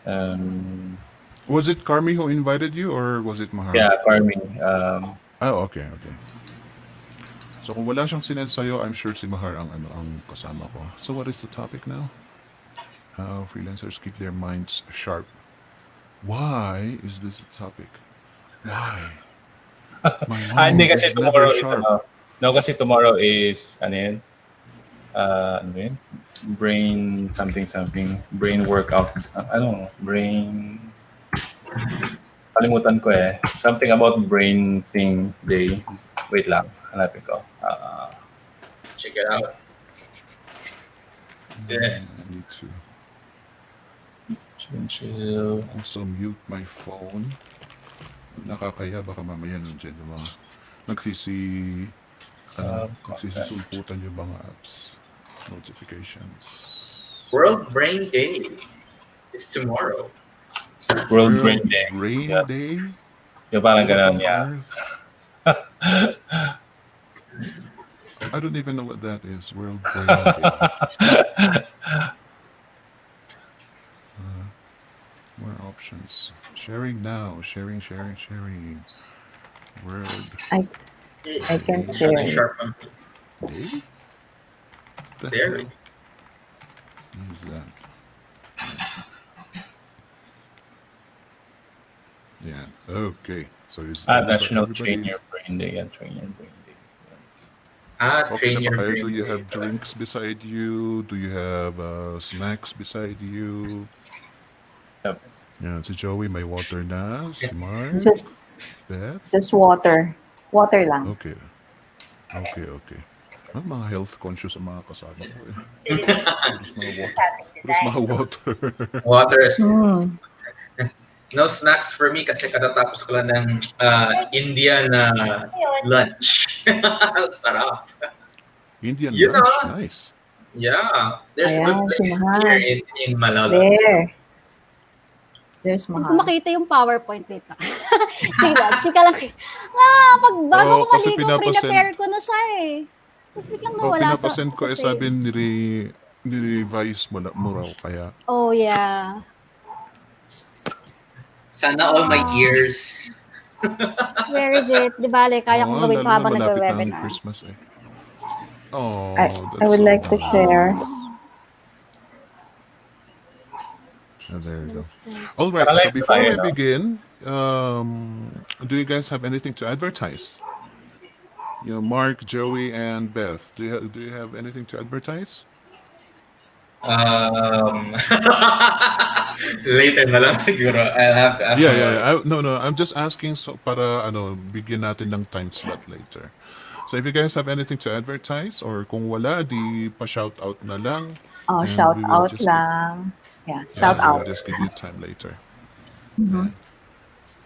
Um, Was it Carmi who invited you or was it Mahar? yeah, Carmi. Oh, okay, okay. So kung wala siyang sinend sa'yo, I'm sure si Mahar ang kasama ko. So what is the topic now? How freelancers keep their minds sharp. Why is this a topic? Why? My Hindi mind kasi is never tomorrow is sharp. ano. No, kasi tomorrow is ano yun? Ano yun? Brain something something. Brain workout. Ano? Brain... Kalimutan ko eh. Something about brain thing day. Wait lang. Hanapin ko. Let's check it out. Yeah. I need to Chill. also mute my phone. Nakakaya baka mamaya nandiyan yung mga nagsisisulputan yung mga apps. Notifications. World Brain Day is tomorrow. World Brain Day. Brain Yeah. Day? Yung parang What ganun, on yeah. earth? I don't even know what that is. World Brain Day. More options. Sharing now. Sharing. World I can Shut share the it. sharp one. Day? The There we hell is that? Yeah. Okay. So is National everybody? Train Your Brain Day. Yeah, Train Your Brain Day. Okay na Train ba your kayo? brain. Do you have drinks beside you? Do you have snacks beside you? Yep. Yan, si Joey may water na. Si Mark, Just Beth. water. Water lang. Okay. Mga health conscious ang mga kasama ko eh. Puros mga water. Water. Hmm. No snacks for me kasi katatapos ko lang ng Indian lunch. Sarap. Indian You lunch, know. nice. Yeah. There's a good Ayan, place Mahal. here in Malolos. There's Kung Mahal. makita yung PowerPoint nito. Sige lang, chika lang. Pag bago ko kasi maligo, prepare ko na siya eh. Tapos biglang nawala sa pinapasend ko save. sabi ni-revise mo raw kaya. Oh yeah. Sana all my ears. Where is it? Di bale, kaya kong gawin lalo to na habang malapit na ang nagwe-webinar. Christmas eh. Oh, I that's would so like to nice. share. There you go. All right. So before we begin, do you guys have anything to advertise? Mark, Joey, and Beth. Do you have anything to advertise? Later na lang siguro. I'll have to ask. Yeah. No. I'm just asking so para bigyan natin ng time slot later. So if you guys have anything to advertise or kung wala, di pa shout out na lang. Oh, and shout we will out just lang. Yeah, shout we will out. just give you time later. Yeah.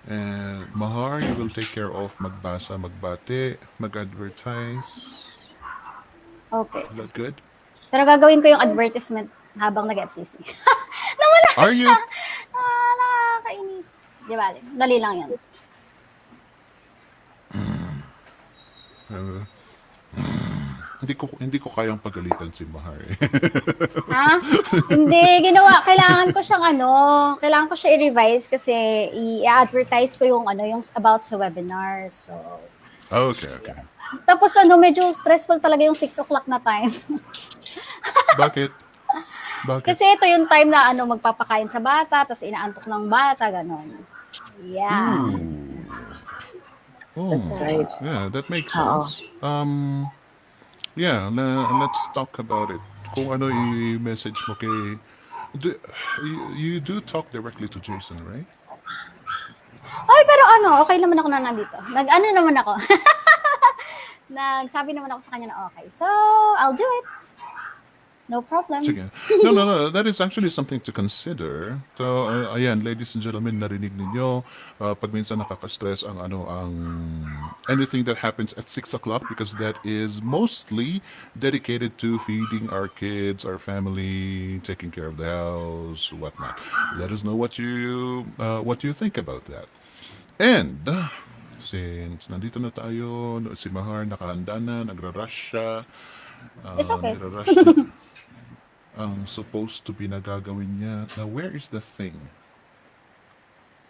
And Mahar, you will take care of magbasa, magbate, mag-advertise. Okay. Is that good? Pero gagawin ko yung advertisement habang nag-FCC. Nawala Are siya! you? Nakakainis. Di bale, dali lang yan. Hindi ko kayang pagalitan si Mahar eh. Ha? Hindi, kailangan ko siyang kailangan ko siya i-revise kasi i-advertise ko yung yung about sa webinar. So, Okay. tapos medyo stressful talaga yung 6 o'clock na time. Bakit? Kasi ito yung time na magpapakain sa bata, tapos inaantok ng bata, ganon. Yeah. Oh, That's right. yeah, that makes sense. Yeah, let's talk about it. Kung ano i-message mo kay... You do talk directly to Jason, right? Ay, pero okay naman ako na nandito. Naman ako. Nagsabi naman ako sa kanya na okay. So, I'll do it. No problem. Sige. No. That is actually something to consider. So, ayan, ladies and gentlemen, narinig ninyo, pag minsan nakaka-stress ang anything that happens at 6 o'clock because that is mostly dedicated to feeding our kids, our family, taking care of the house, whatnot. Let us know what you think about that. And, since nandito na tayo, si Mahar nakahanda na, nagra-rush siya. It's okay. Nira-rush na. Supposed to be nagagawin niya. Now, where is the thing?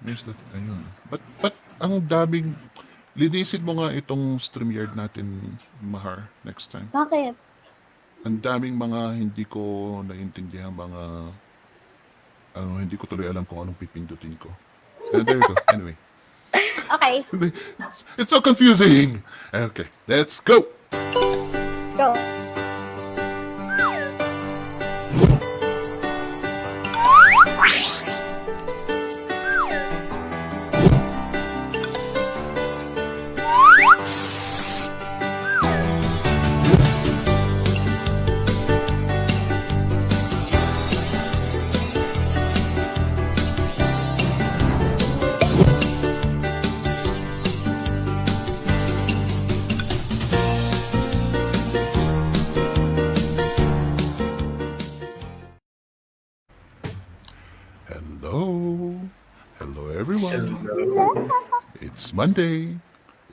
Yes, that, ayun. But ang daming, linisin mo nga itong StreamYard natin, Mahar, next time. Bakit? Ang daming mga hindi ko naintindihan, mga, hindi ko tuloy alam kung anong pipindutin ko. There you go. Anyway. Okay, It's so confusing. Okay, let's go. let's go. Hello. Hello, everyone. Hello. It's Monday.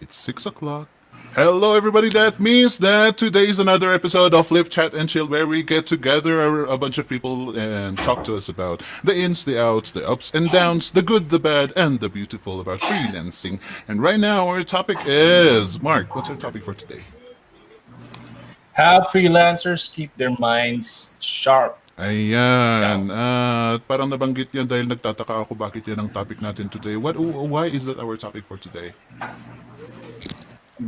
It's 6 o'clock. Hello, everybody. That means that today is another episode of Live Chat and Chill, where we get together a bunch of people and talk to us about the ins, the outs, the ups and downs, the good, the bad, and the beautiful about freelancing. And right now, our topic is Mark. What's our topic for today? How freelancers keep their minds sharp. Ayan. Parang nabanggit yan dahil nagtataka ako bakit yan ang topic natin today. Why is that our topic for today?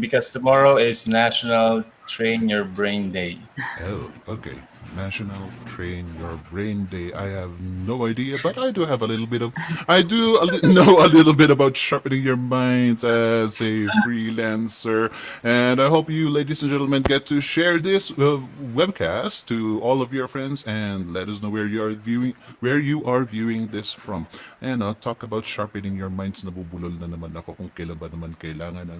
Because tomorrow is National Train Your Brain Day. Oh, okay. National Train Your Brain Day. I have no idea, but I do have a little bit of. Know a little bit about sharpening your minds as a freelancer, and I hope you, ladies and gentlemen, get to share this webcast to all of your friends and let us know where you are viewing this from. And talk about sharpening your minds. Nabubulol na naman ako kung kailan ba naman kailangan.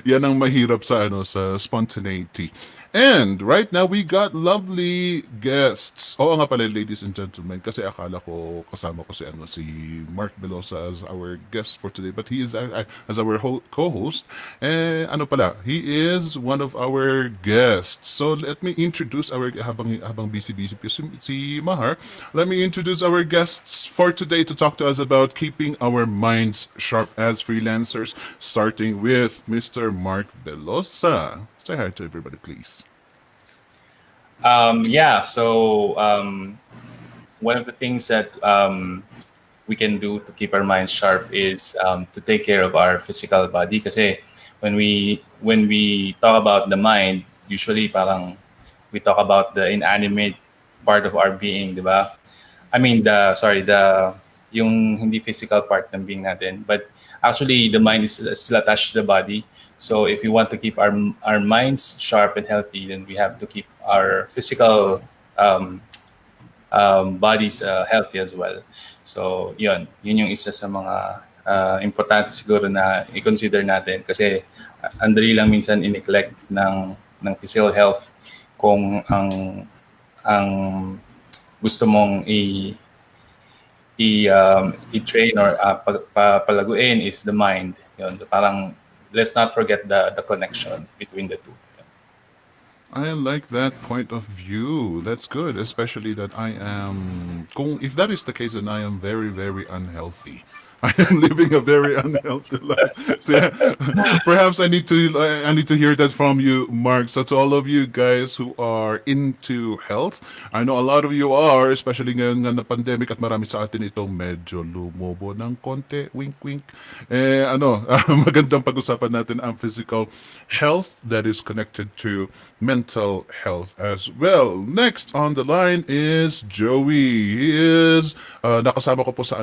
Yan ang mahirap sa sa spontaneity. And right now, we got lovely guests. Oo nga pala, ladies and gentlemen, kasi akala ko kasama ko si Mark Belosa as our guest for today. But he is as our co-host. He is one of our guests. So let me introduce habang busy si Mahar, let me introduce our guests for today to talk to us about keeping our minds sharp as freelancers, starting with Mr. Mark Belosa. Say hi to everybody, please. So one of the things that we can do to keep our minds sharp is to take care of our physical body. Kasi when we talk about the mind, usually parang we talk about the inanimate part of our being, di ba? I mean, yung hindi physical part ng being natin. But actually, the mind is still attached to the body. So if we want to keep our minds sharp and healthy, then we have to keep our physical bodies healthy as well. So yun yung isa sa mga importante siguro na i-consider natin kasi ang dali lang minsan i-neglect ng physical health kung ang gusto mong i-train or palaguin is the mind. Yun, parang let's not forget the connection between the two. I like that point of view. That's good, especially that I am. If that is the case, then I am very, very unhealthy. I am living a very unhealthy life. So, perhaps I need to hear that from you, Mark. So to all of you guys who are into health, I know a lot of you are, especially ngayon nga na pandemic at marami sa atin itong medyo lumobo ng konti, wink wink. Magandang pag-usapan natin ang physical health that is connected to mental health as well. Next on the line is Joey. He is nakasama ko po sa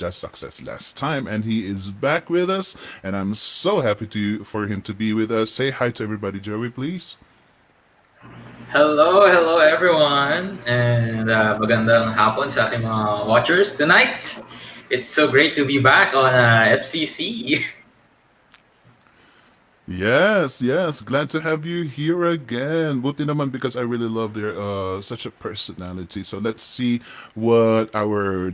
Just Success last time, and he is back with us, and I'm so happy for him to be with us. Say hi to everybody, Joey, please. Hello everyone, and magandang hapon sa aking mga watchers tonight. It's so great to be back on FCC. Yes, glad to have you here again. Buti naman because I really love their such a personality. So let's see what our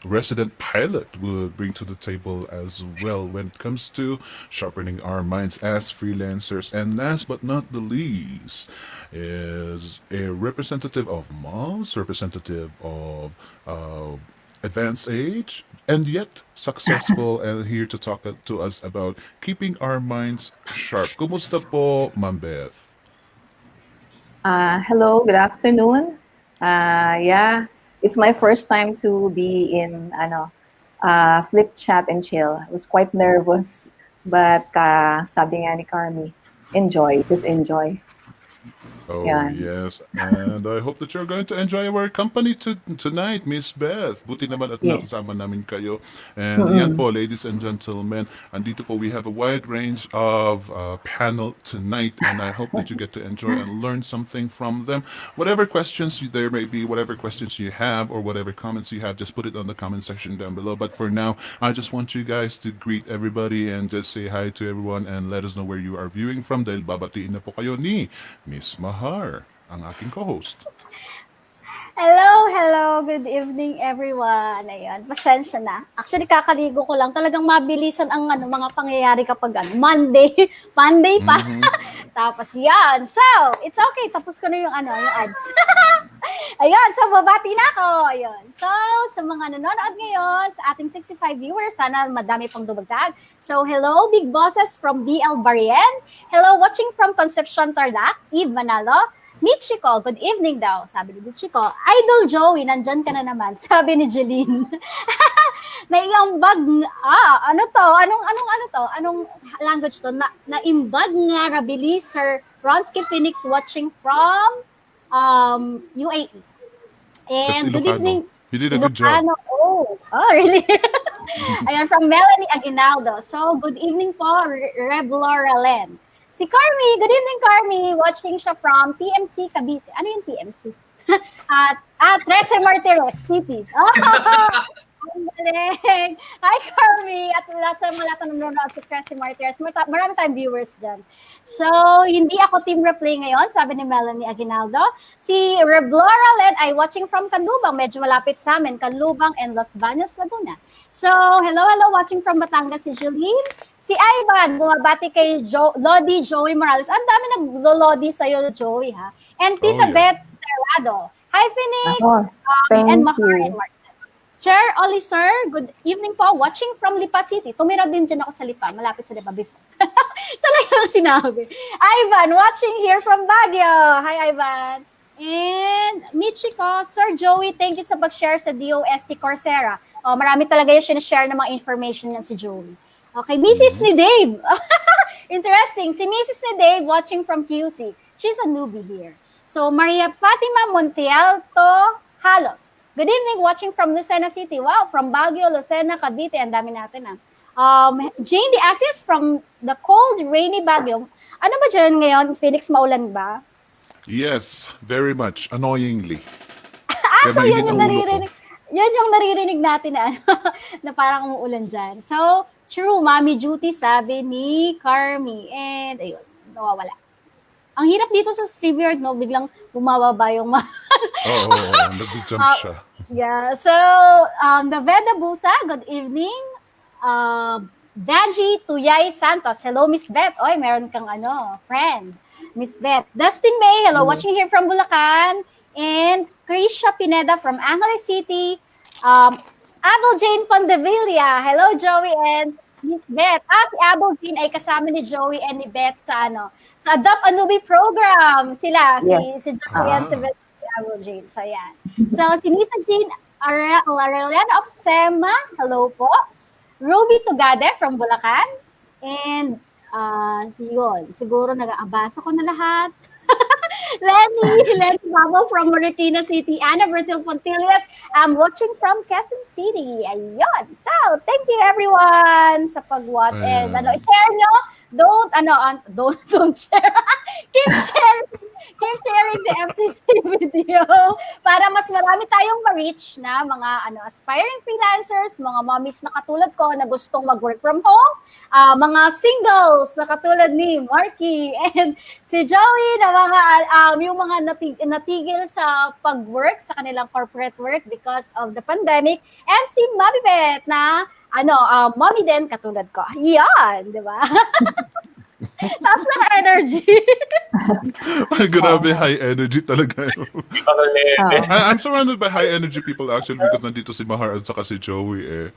resident pilot will bring to the table as well when it comes to sharpening our minds as freelancers. And last but not the least is a representative of moms, representative of advanced age, and yet successful, and here to talk to us about keeping our minds sharp. Kumusta po, Ma'am Beth? Hello, good afternoon. Yeah, it's my first time to be in flip chat and chill. I was quite nervous, but sabi nga ni Carmi, enjoy, just enjoy. Oh, Yan. yes. And I hope that you're going to enjoy our company tonight, Miss Beth. Buti naman at Yes. nakasama namin kayo. And yan po, ladies and gentlemen, andito po we have a wide range of panel tonight. And I hope that you get to enjoy and learn something from them. Whatever questions there may be, whatever questions you have, or whatever comments you have, just put it on the comment section down below. But for now, I just want you guys to greet everybody and just say hi to everyone and let us know where you are viewing from dahil babatiin na po kayo ni Miss Mahar, ang aking co-host. Hello, good evening everyone. Ayan, pasensya na. Actually, kakaligo ko lang. Talagang mabilisan ang mga pangyayari kapag Monday pa. Tapos yan. So, it's okay. Tapos ko na yung ads. Ayun, so babati na ako. Ayun. So, sa mga nanonood ngayon, sa ating 65 viewers, sana madami pang dumagdag. So, hello, big bosses from BL Barien. Hello, watching from Concepcion Tarlac, Eve Manalo. Michiko, good evening daw, sabi ni Michiko. Idol Joey, nandyan ka na naman, sabi ni Jeline. May iambag, ano to? Anong language to? Naimbag nga rabili Sir Ronsky Phoenix watching from UAE. That's And good Ilocano. evening. You did a good job. Oh, really? Ayan, from Melanie Aguinaldo. So, good evening po, Rev Laura Len. Si Carmi, good evening Carmi, watching siya from TMC Cavite. Ano yung TMC? Trece Martires City. Ang galing. Hi Carmi, at sa mga lahat na nanonood sa Trece Martires, marami tayong viewers dyan. So, hindi ako team replay ngayon, sabi ni Melanie Aguinaldo. Si Reblora Led ay watching from Canlubang, medyo malapit sa amin, Canlubang and Los Baños, Laguna. So, hello, watching from Batangas si Juline. Si Ivan, bumabati kay Lodi Joey Morales. Ang dami nag-Lodi sa'yo, Joey, ha? And Tita Beth Terrado. Hi, Phoenix! And Mahar and Martin. Chair Oli, sir, good evening po. Watching from Lipa City. Tumira din dyan ako sa Lipa. Malapit sa Lipa before. Talagang sinabi. Ivan, watching here from Baguio. Hi, Ivan. And Michiko, Sir Joey, thank you sa pag-share sa DOST Coursera. Marami talaga yung sinashare ng mga information niyan si Joey. Okay, Mrs. ni Dave. Interesting. Si Mrs. ni Dave watching from QC. She's a newbie here. So, Maria Fatima Montialto Halos. Good evening, watching from Lucena City. Wow, from Baguio, Lucena, Cavite. Ang dami natin, Jane De Asis from the cold, rainy Baguio. Ano ba dyan ngayon? Phoenix, maulan ba? Yes, very much. Annoyingly. So yun yung naririnig. Yan yung naririnig natin na parang umuulan dyan. So, true, mommy duty, sabi ni Carmi. And, ayun, nawawala. Ang hirap dito sa StreamYard, no? Biglang bumababa yung nag-jump siya. Yeah, so, the Veda Busa, good evening. Vanji Tuyay Santos, hello, Miss Beth. Oy, meron kang friend. Miss Beth. Dustin May, hello, watching here from Bulacan. And Krisha Pineda from Angeles City. Abel Jane Pandevilla. Hello, Joey and Miss Beth. Si Abel Jane ay kasama ni Joey and ni Beth sa sa Adopt a Newbie program. Sila, si Joey and si Beth, si Abel Jane. So, yan. So, si Nisa Jean Arellano of SEMA. Hello po. Ruby Tugade from Bulacan. And, siguro nag-aabasa ko na lahat. Lenny Babo from Marikina City. Ana Brazil Pontillas. I'm watching from Quezon City. Ayun. So, thank you everyone sa pag-watch. And i-share nyo. Don't share. Keep sharing the FCC video para mas marami tayong ma-reach na mga aspiring freelancers, mga mommies na katulad ko na gustong mag-work from home, mga singles na katulad ni Marky and si Joey na mga yung mga natigil sa pag-work sa kanilang corporate work because of the pandemic, and si Mami Beth na mommy din katulad ko. Yan, di ba? Tapos energy. Ay, grabe, Oo. high energy talaga. Di pa Oo. I'm surrounded by high energy people actually because nandito si Mahar at saka si Joey eh.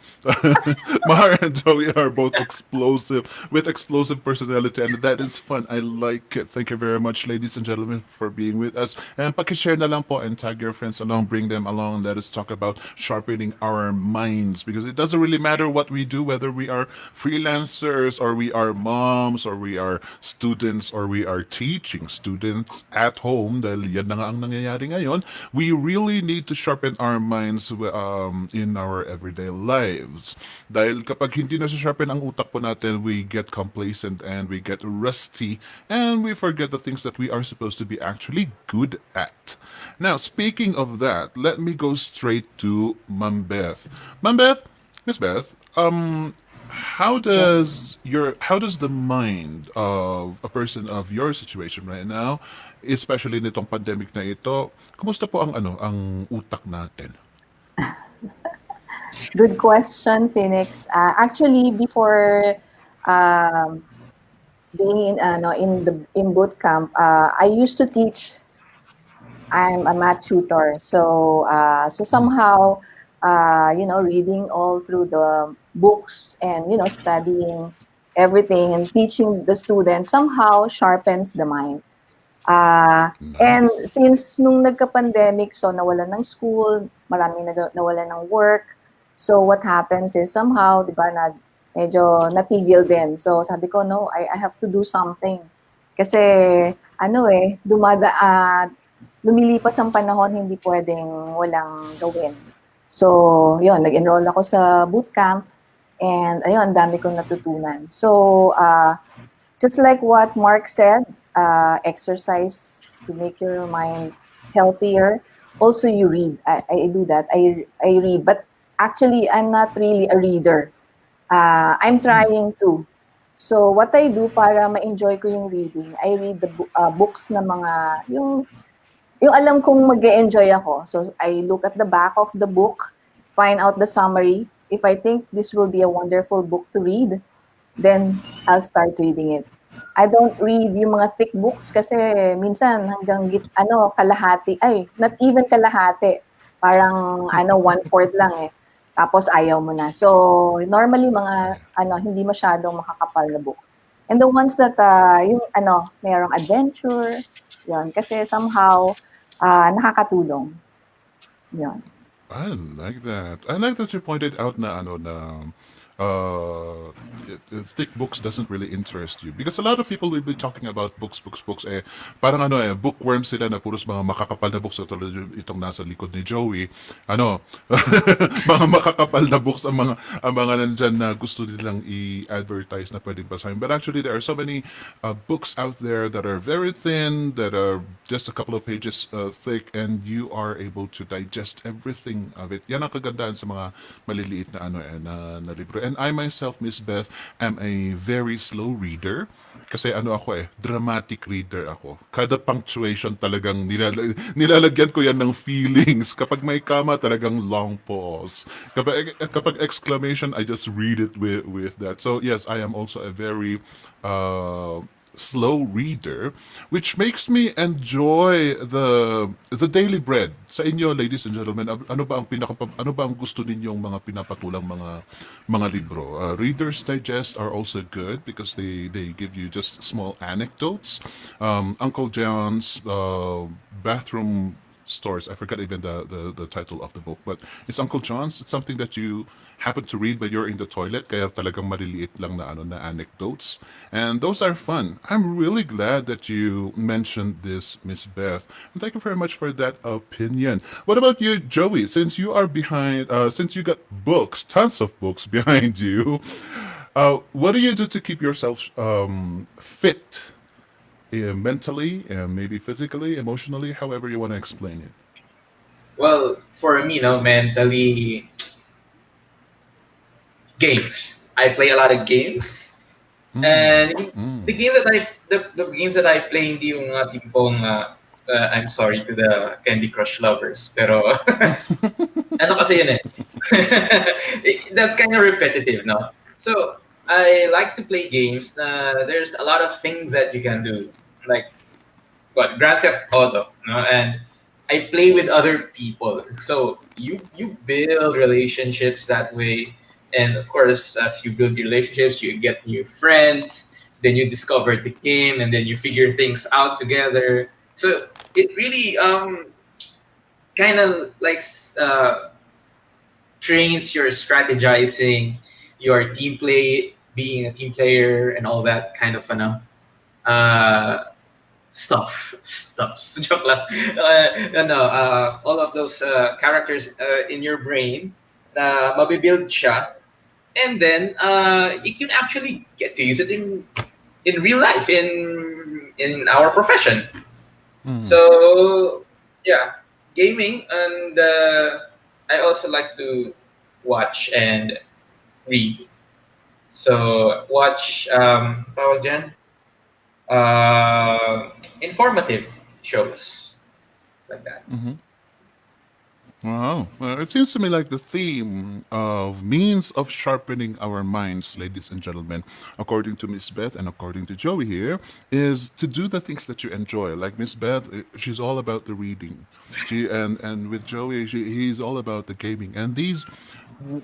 Mahar and Joey are both explosive with explosive personality and that is fun. I like it. Thank you very much ladies and gentlemen for being with us. And pakishare na lang po and tag your friends along, bring them along. Let us talk about sharpening our minds because it doesn't really matter what we do, whether we are freelancers or we are moms or we are students or we are teaching students at home dahil yan na nga ang nangyayari ngayon. We really need to sharpen our minds in our everyday lives. Dahil kapag hindi na sharpen ang utak po natin, we get complacent and we get rusty and we forget the things that we are supposed to be actually good at. Now, speaking of that, let me go straight to Ma'am Beth. Ma'am Beth, Miss Beth, how does the mind of a person of your situation right now, especially nitong pandemic na ito, kumusta po ang ang utak natin? Good question, Phoenix. Actually, before um, being in boot camp, I used to teach. I'm a math tutor, so somehow, reading all through the books and studying everything and teaching the students somehow sharpens the mind. And Nice. since nung nagka-pandemic, so nawalan ng school, maraming nawalan ng work. So what happens is somehow, di ba, medyo natigil din. So sabi ko, no, I have to do something. Kasi, lumilipas ang panahon, hindi pwedeng walang gawin. So, yun, nag-enroll ako sa bootcamp and ayun, ang dami kong natutunan. So, just like what Mark said, exercise to make your mind healthier. Also, you read. I do that. I read. But actually, I'm not really a reader. I'm trying to. So, what I do para ma-enjoy ko yung reading, I read the books na mga, yung alam kong mag-e-enjoy ako. So, I look at the back of the book, find out the summary. If I think this will be a wonderful book to read, then I'll start reading it. I don't read yung mga thick books kasi minsan hanggang kalahati. Ay, not even kalahati. Parang 1/4 lang eh. Tapos ayaw mo na. So, normally mga hindi masyadong makakapal na book. And the ones that mayroong adventure, yun. Kasi somehow nakakatulong. Yun. I like that. I like that you pointed out na thick books doesn't really interest you because a lot of people will be talking about books. Eh, parang bookworm sila na puros mga makakapal na books. So, tulad itong nasa likod ni Joey, mga makakapal na books ang mga nandyan na gusto nilang i-advertise na pwedeng basahin. But actually, there are so many books out there that are very thin, that are just a couple of pages thick, and you are able to digest everything of it. Yan ang kagandahan sa mga maliliit na na libro. And I myself, Miss Beth, am a very slow reader. Kasi ako dramatic reader ako. Kada punctuation talagang nilalagyan ko yan ng feelings. Kapag may comma, talagang long pause. Kapag exclamation, I just read it with that. So yes, I am also a very slow reader, which makes me enjoy the daily bread. Sa inyo, ladies and gentlemen, ano ba ang gusto ninyong mga pinapatulang mga libro? Reader's Digest are also good because they give you just small anecdotes. Uncle John's bathroom stores. I forgot even the title of the book, but it's Uncle John's. It's something that you happen to read when you're in the toilet, kaya talagang maliliit lang na anecdotes. And those are fun. I'm really glad that you mentioned this, Miss Beth. And thank you very much for that opinion. What about you, Joey? Since you are since you got books, tons of books behind you, what do you do to keep yourself fit? Mentally, and maybe physically, emotionally, however you want to explain it. Well, for me, mentally, games. I play a lot of games, and the games that the games that I play hindi yung tipong I'm sorry to the Candy Crush lovers, pero ano kasi yun eh. That's kind of repetitive, no? So I like to play games. There's a lot of things that you can do, like what Grand Theft Auto, and I play with other people. So you build relationships that way, and of course, as you build relationships, you get new friends. Then you discover the game, and then you figure things out together. So it really kind of like trains your strategizing, your team play, being a team player, and all that kind of uh, stuff. Joke lang. All of those characters in your brain na mabibuild siya, and then you can actually get to use it in real life in our profession. Mm. So yeah, gaming, and I also like to watch and read. So watch tawag dyan? Informative shows like that. Mhm. Wow. It seems to me like the theme of means of sharpening our minds, ladies and gentlemen, according to Miss Beth and according to Joey here, is to do the things that you enjoy. Like Miss Beth, she's all about the reading. And with Joey, he's all about the gaming. And these,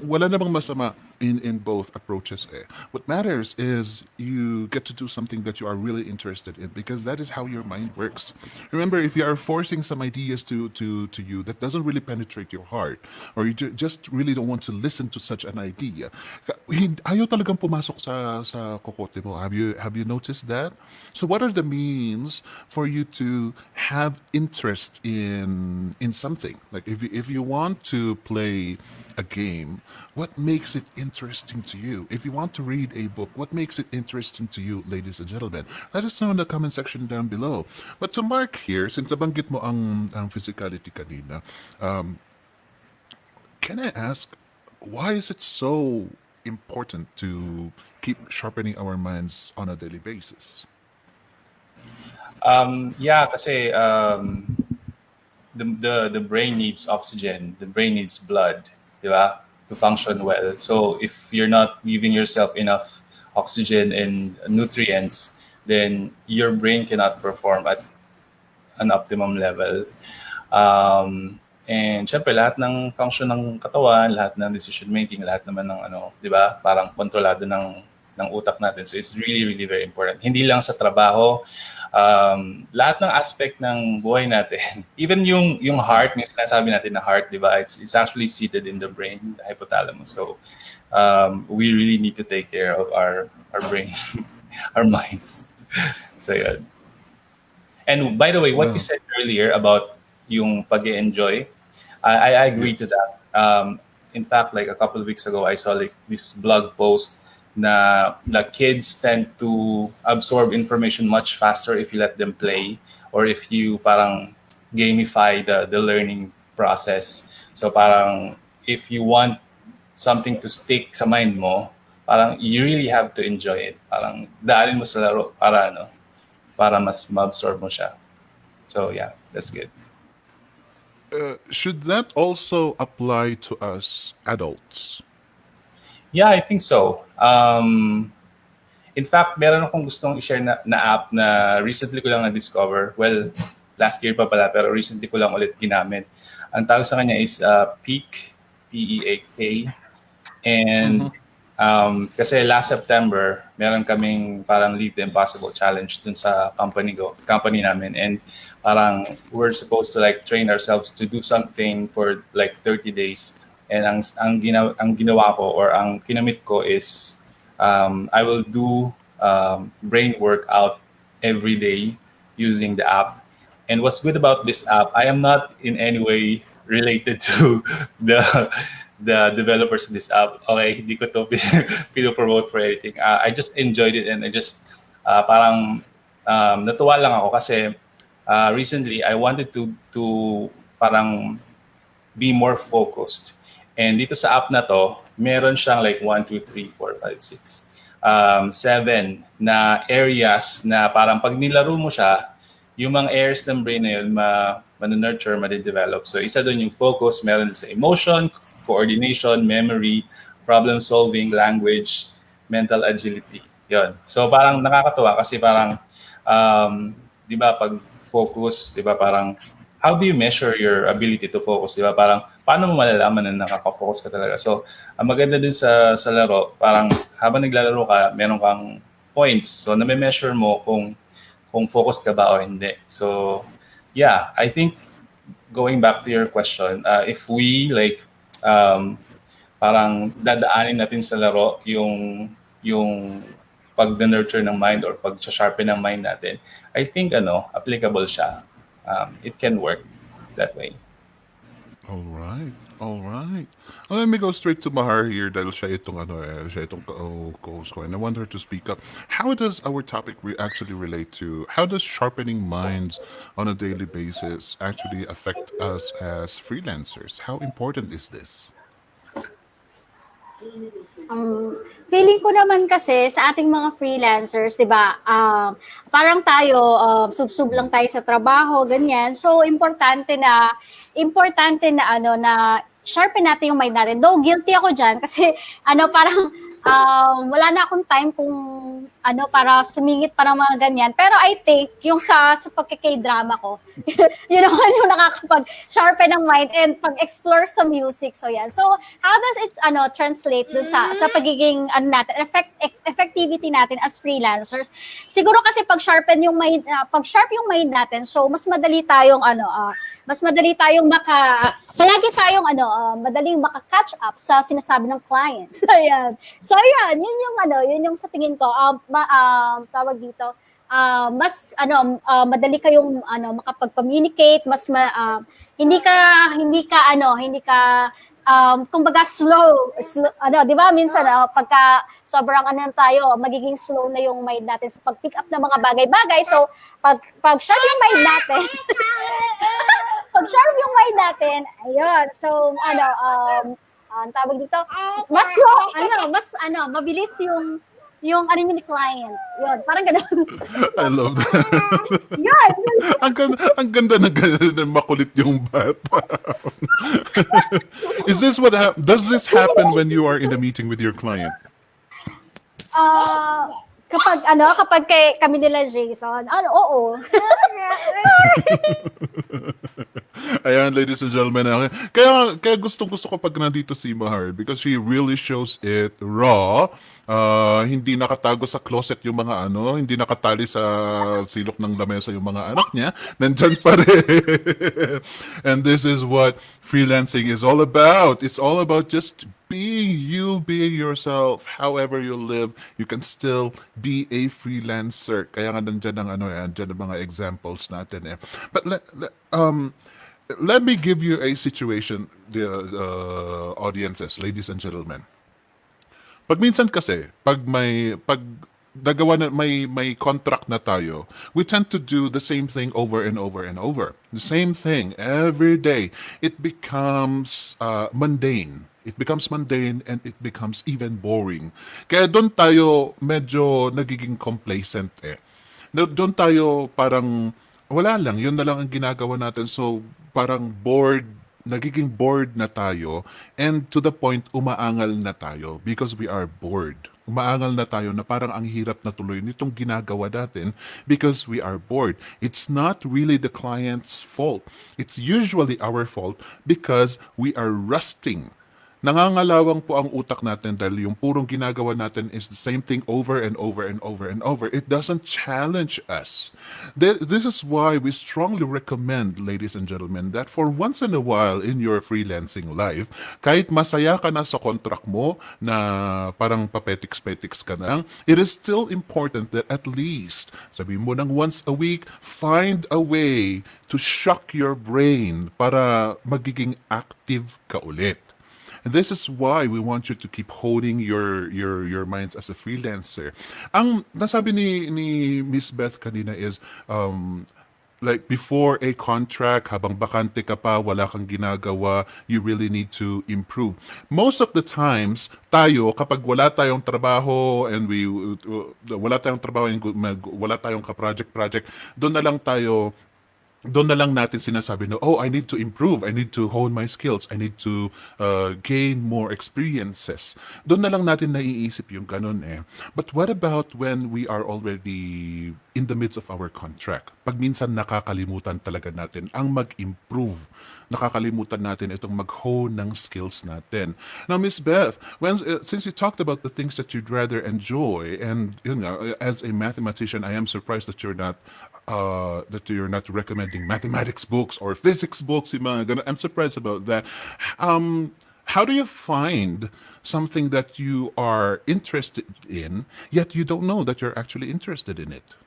wala namang masama in both approaches. What matters is you get to do something that you are really interested in because that is how your mind works. Remember, if you are forcing some ideas to you that doesn't really penetrate your heart, or you just really don't want to listen to such an idea, ayaw talagang pumasok sa kokote mo. Have you noticed that? So what are the means for you to have interest in something? Like if you want to play a game, what makes it interesting to you? If you want to read a book, what makes it interesting to you, ladies and gentlemen? Let us know in the comment section down below. But to Mark here, since nabanggit mo ang physicality kanina, can I ask, why is it so important to keep sharpening our minds on a daily basis? Yeah, kasi the brain needs oxygen, the brain needs blood, di ba, to function well. So if you're not giving yourself enough oxygen and nutrients, then your brain cannot perform at an optimum level. And syempre, lahat ng function ng katawan, lahat ng decision making, lahat naman ng ano, 'di ba? Parang kontrolado ng utak natin. So it's really really very important. Hindi lang sa trabaho, lahat ng aspect ng buhay natin. Even yung heart, yung sinasabi natin na heart, 'di ba? It's actually seated in the brain, the hypothalamus. So we really need to take care of our brains, our minds. So yeah. And by the way, what you Well, said earlier about yung pag-enjoy, I agree to yes. that. In fact, like a couple of weeks ago, I saw like this blog post na the kids tend to absorb information much faster if you let them play or if you parang gamify the learning process. So parang if you want something to stick sa mind mo, parang you really have to enjoy it. Parang daanin mo sa laro para ano, para mas ma-absorb mo siya. So yeah, that's good. Should that also apply to us adults? Yeah, I think so. In fact, meron akong gustong i-share na app na recently ko lang na-discover. Well, last year pa pala, pero recently ko lang ulit ginamit. Ang tawag sa kanya is Peak, P-E-A-K. And Mhm. kasi last September, meron kaming parang Leave the Impossible Challenge dun sa company namin. And parang we're supposed to like train ourselves to do something for like 30 days. And ang ginawa ko or ang kinamit ko is I will do brain workout every day using the app. And what's good about this app, I am not in any way related to the the developers of this app. Okay, hindi ko to pinopromote for anything. I just enjoyed it and I just parang natuwa lang ako kasi recently I wanted to parang be more focused. And dito sa app na to, meron siyang like 1, 2, 3, 4, 5, 6, 7 na areas na parang pag nilaro mo siya, yung mga areas ng brain na yun, ma-nurture, ma-develop. So isa doon yung focus, meron sa emotion, coordination, memory, problem solving, language, mental agility. Yon. So parang nakakatuwa kasi parang, di ba, pag focus, di ba, parang, how do you measure your ability to focus, di ba? Parang, paano mo malalaman na nakaka-focus ka talaga? So, ang maganda din sa laro, parang habang naglalaro ka, meron kang points. So, name-measure mo kung focused ka ba o hindi. So, yeah, I think going back to your question, if we like parang dadaanin natin sa laro yung pag-nurture ng mind or pag-sharpen ng mind natin, I think applicable siya. It can work that way. All right. All right. Let me go straight to Mahar here dahil siya itong co-host ko. And I want her to speak up. How does our topic actually relate to, how does sharpening minds on a daily basis actually affect us as freelancers? How important is this? Feeling ko naman kasi sa ating mga freelancers, 'di ba? Parang tayo sub-sub lang tayo sa trabaho, ganyan. So importante na na sharpen natin yung mind natin. Though guilty ako diyan kasi parang wala na akong time kung para sumingit pa ng mga ganyan. Pero I think yung sa pagkikay-drama ko, yun naman yung nakakapag-sharpen ng mind and pag-explore sa music. So yan. So how does it translate dun sa pagiging natin, effectivity natin as freelancers? Siguro kasi pag-sharpen yung mind, pag-sharp yung mind natin, so mas madali tayong palagi tayong madaling maka-catch up sa sinasabi ng clients. Ayan. So ayan, yun yung sa tingin ko tawag dito, mas madali kayong makapag-communicate, mas hindi ka kumbaga slow, di ba minsan pagka sobrang tayo, magiging slow na yung mind natin sa pag-pick up ng mga bagay-bagay. So pag sharp yung mind natin pag sharp yung mind natin, ayun. So ang tawag dito, mas mabilis yung ni client. Yun, parang gano'n. I love that. Yun. ang ganda ng makulit yung bata. Is this does this happen when you are in a meeting with your client? Kapag kami nila Jason, oo. Sorry. Ayan, ladies and gentlemen. Kaya gustong-gusto ko pag nandito si Mahar because she really shows it raw. Hindi nakatago sa closet yung mga hindi nakatali sa silok ng lamesa yung mga anak niya. Nandyan pa rin. And this is what freelancing is all about. It's all about just being you, being yourself, however you live, you can still be a freelancer. Kaya nga nandyan ang mga examples natin eh. But let me give you a situation, the audiences, ladies and gentlemen. Pag minsan kasi, pag nagawa na may contract na tayo, we tend to do the same thing over and over and over. The same thing every day. It becomes mundane. It becomes mundane and it becomes even boring. Kaya doon tayo medyo nagiging complacent eh. Doon tayo parang wala lang, yun na lang ang ginagawa natin. So parang nagiging bored na tayo, and to the point umaangal na tayo because we are bored. Umaangal na tayo na parang ang hirap na tuloy nitong ginagawa natin because we are bored. It's not really the client's fault. It's usually our fault because we are rusting. Nangangalawang po ang utak natin dahil yung purong ginagawa natin is the same thing over and over and over and over. It doesn't challenge us. This is why we strongly recommend, ladies and gentlemen, that for once in a while in your freelancing life, kahit masaya ka na sa contract mo na parang papetiks-petiks ka na, it is still important that at least, sabihin mo nang once a week, find a way to shock your brain para magiging active ka ulit. And this is why we want you to keep holding your minds as a freelancer. Ang nasabi ni Miss Beth kanina is like before a contract, habang bakante ka pa, wala kang ginagawa, you really need to improve. Most of the times, tayo, kapag wala tayong trabaho and wala tayong ka-project, doon na lang tayo doon na lang natin sinasabi na, oh, I need to improve, I need to hone my skills, I need to gain more experiences. Doon na lang natin naiisip yung ganun eh. But what about when we are already in the midst of our contract? Pag minsan nakakalimutan talaga natin ang mag-improve. Nakakalimutan natin itong mag-hone ng skills natin. Now, Miss Beth, since you talked about the things that you'd rather enjoy, and you know, as a mathematician, I am surprised that you're not recommending mathematics books or physics books. Yung mga ganun. I'm surprised about that. How do you find something that you are interested in, yet you don't know that you're actually interested in it?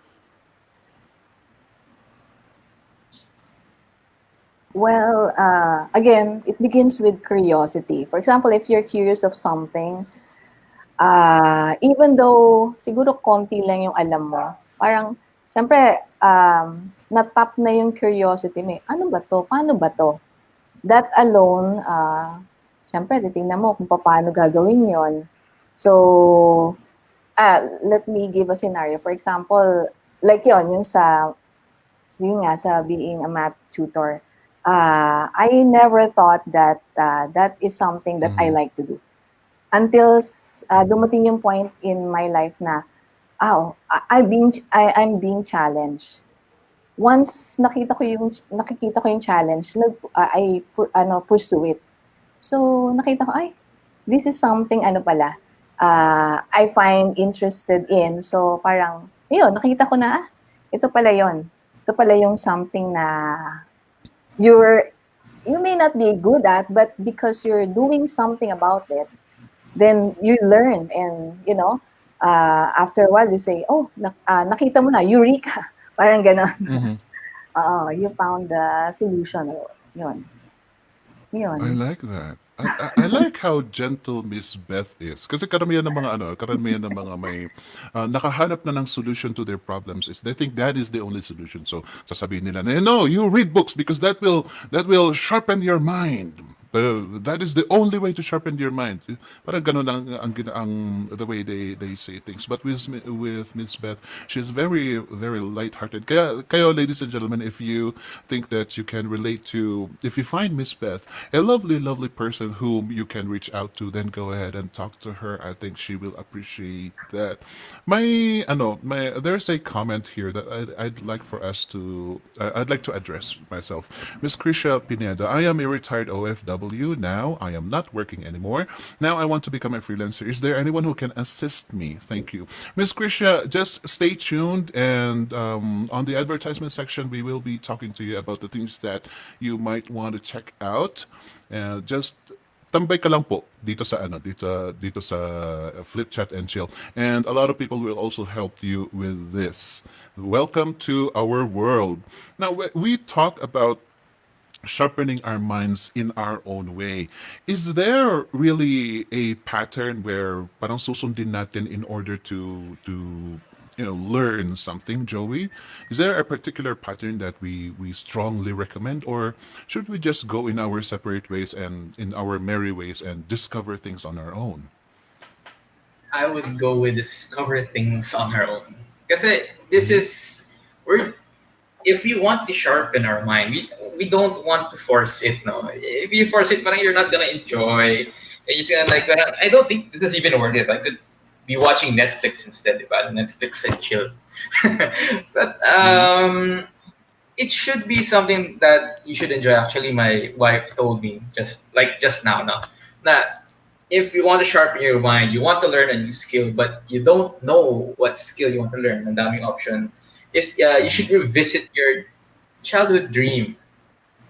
Well, again, it begins with curiosity. For example, if you're curious of something, even though siguro konti lang yung alam mo, parang, syempre, natap na yung curiosity mo. Ano ba to? Paano ba to? That alone, syempre, titingnan mo kung paano gagawin yon. So, let me give a scenario. For example, like yun nga, sa being a math tutor. I never thought that that is something that I like to do. Until dumating yung point in my life na, I'm being challenged. Once nakikita ko yung challenge, pursue it. So nakita ko, this is something pala, I find interested in. So parang, yun, nakita ko na, ito pala yun. Ito pala yung something na you may not be good at, but because you're doing something about it, then you learn, and after a while you say, nakita mo na, eureka, parang ganon. You found the solution. Yun. I like that. I like how gentle Miss Beth is. Kasi karamihan ng mga may nakahanap na ng solution to their problems is they think that is the only solution. So sasabihin nila, no, you read books because that will sharpen your mind. That is the only way to sharpen your mind. Parang ganun lang the way they say things. But with Miss Beth, she's very, very lighthearted. Kaya, ladies and gentlemen, if you think that you can relate to, if you find Miss Beth a lovely, lovely person whom you can reach out to, then go ahead and talk to her. I think she will appreciate that. There's a comment here that I'd like for us to, I'd like to address myself. Miss Krisha Pineda, I am a retired OFW. Now I am not working anymore. Now I want to become a freelancer. Is there anyone who can assist me? Thank you. Miss Krisha, just stay tuned, and on the advertisement section we will be talking to you about the things that you might want to check out. Just tambay ka lang po dito sa Flip Chat and Chill, and a lot of people will also help you with this. Welcome to our world. Now we talk about sharpening our minds in our own way. Is there really a pattern where parang susundin natin in order to learn something, Joey? Is there a particular pattern that we strongly recommend, or should we just go in our separate ways and in our merry ways and discover things on our own? I would go with discover things on our own. Kasi this is if we want to sharpen our mind, we don't want to force it. No, if you force it, parang you're not gonna enjoy. And you're just gonna I don't think this is even worth it. I could be watching Netflix instead, diba? Netflix and chill. But it should be something that you should enjoy. Actually, my wife told me just now, that if you want to sharpen your mind, you want to learn a new skill, but you don't know what skill you want to learn, ang daming option, is you should revisit your childhood dream.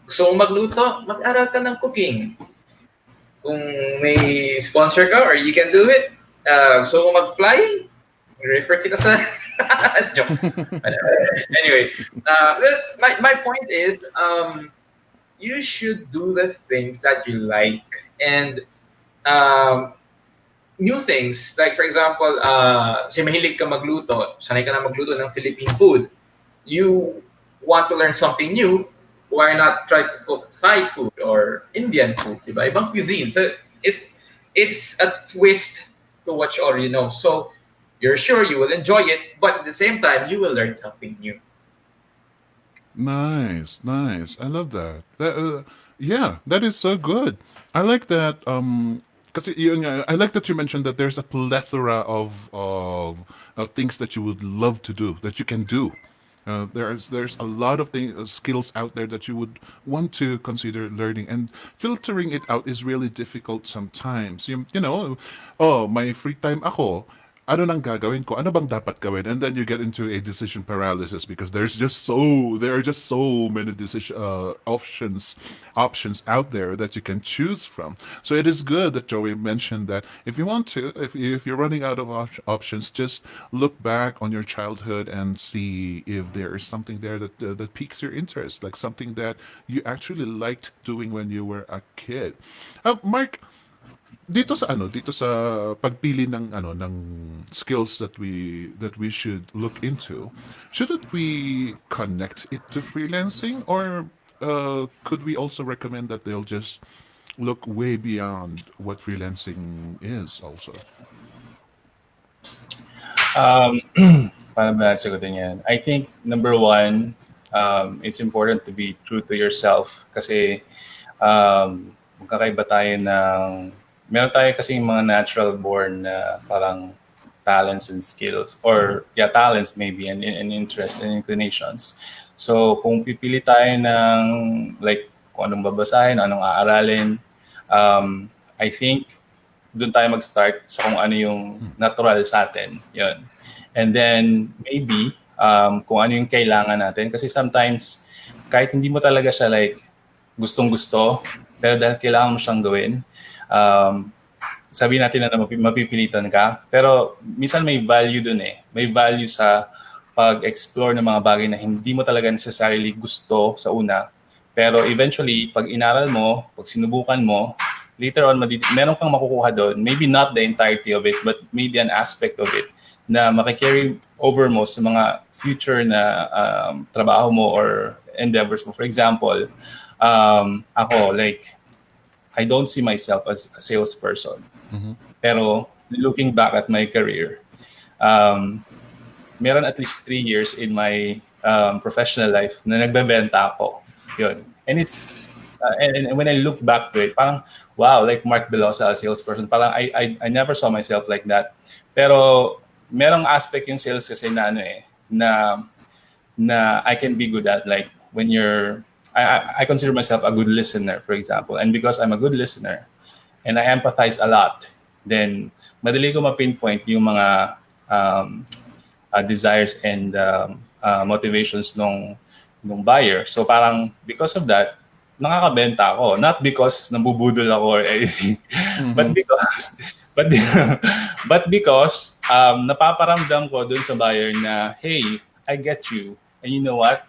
So magluto, mag-aral ka ng cooking. Kung may sponsor ka or you can do it, so kung mag-fly, refer kita sa joke. Anyway, my point is, you should do the things that you like, and new things. Like for example, si mahilig ka magluto, sanay ka na magluto ng Philippine food. You want to learn something new, why not try to cook Thai food or Indian food, diba? Ibang cuisine. So it's a twist to what you already know. So you're sure you will enjoy it, but at the same time, you will learn something new. Nice, nice. I love that. Yeah, that is so good. I like that. Because I like that you mentioned that there's a plethora of things that you would love to do that you can do. There's a lot of skills out there that you would want to consider learning, and filtering it out is really difficult sometimes. Oh, my free time ako. Ano nang gagawin ko? Ano bang dapat gawin? And then you get into a decision paralysis because there are just so many decision options out there that you can choose from. So it is good that Joey mentioned that if you want to, if you're running out of options, just look back on your childhood and see if there is something there that piques your interest, like something that you actually liked doing when you were a kid. Mark, dito sa pagpili ng ng skills that we should look into, shouldn't we connect it to freelancing, or could we also recommend that they'll just look way beyond what freelancing is also? Um, Paano ba sagutin yan? I think number one, it's important to be true to yourself kasi magkakaiba tayo meron tayo kasi mga natural born na parang talents and skills or yeah, talents maybe and interests and inclinations. So kung pipili tayo ng like kung anong babasahin, anong aaralin, I think doon tayo mag-start sa kung ano yung natural sa atin. Yun. And then, maybe, kung ano yung kailangan natin. Kasi sometimes, kahit hindi mo talaga siya like gustong-gusto, pero dahil kailangan mo siyang gawin, um, sabihin natin na mapipilitan ka. Pero minsan may value dun eh. May value sa pag-explore ng mga bagay na hindi mo talaga necessarily gusto sa una. Pero eventually, pag inaral mo, pag sinubukan mo, later on, meron kang makukuha doon. Maybe not the entirety of it, but maybe an aspect of it na makikarry over mo sa mga future na trabaho mo or endeavors mo. For example, ako, like, I don't see myself as a salesperson. Pero looking back at my career, um, meron at least 3 years in my professional life na nagbebenta ako. Yun. And it's and when I look back to it, parang wow, like Mark Belosa, a salesperson, parang I never saw myself like that. Pero merong aspect yung sales kasi na na I can be good at, like when I consider myself a good listener, for example. And because I'm a good listener and I empathize a lot, then madali ko ma-pinpoint yung mga desires and motivations nung buyer. So parang because of that, nakakabenta ako. Not because nabubudol ako or anything, but because but but because napaparamdam ko dun sa buyer na, hey, I get you. And you know what?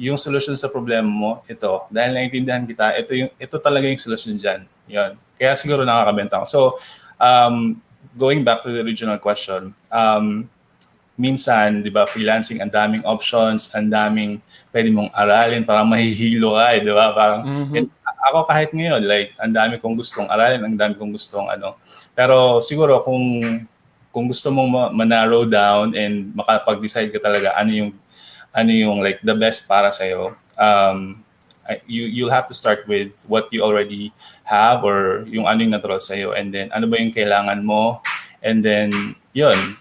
Yung solution sa problema mo, ito. Dahil naiintindihan kita, ito talaga yung solution dyan. Yun. Kaya siguro nakakabenta ako. So, going back to the original question, minsan, di ba, freelancing, ang daming options, ang daming pwede mong aralin, parang mahihilo ka, di ba? Parang, and ako kahit ngayon, like, ang dami kong gustong aralin, ang dami kong gustong ano. Pero siguro kung gusto mong ma-narrow down and makapag-decide ka talaga ano yung like the best para sa iyo, you'll have to start with what you already have or yung ano yung natural sa iyo, and then ano ba yung kailangan mo, and then yun,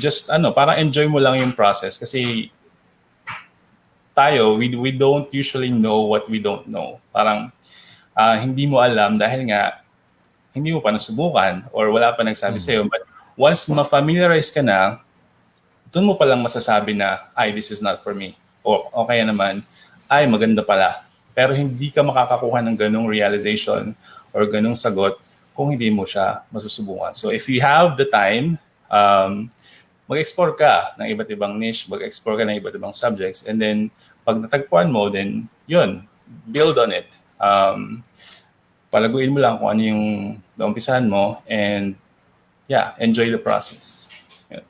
just para enjoy mo lang yung process kasi tayo we don't usually know what we don't know. Parang hindi mo alam dahil nga hindi mo pa nasubukan or wala pa nagsabi sa iyo, but once ma-familiarize ka na, doon mo palang masasabi na, ay, this is not for me. O kaya naman, ay, maganda pala. Pero hindi ka makakakuha ng ganong realization or ganong sagot kung hindi mo siya masusubukan. So if you have the time, mag-explore ka ng iba't ibang niche, mag-explore ka ng iba't ibang subjects, and then pag natagpuan mo, then yun, build on it. Palaguin mo lang kung ano yung naumpisahan mo, and yeah, enjoy the process. Yeah.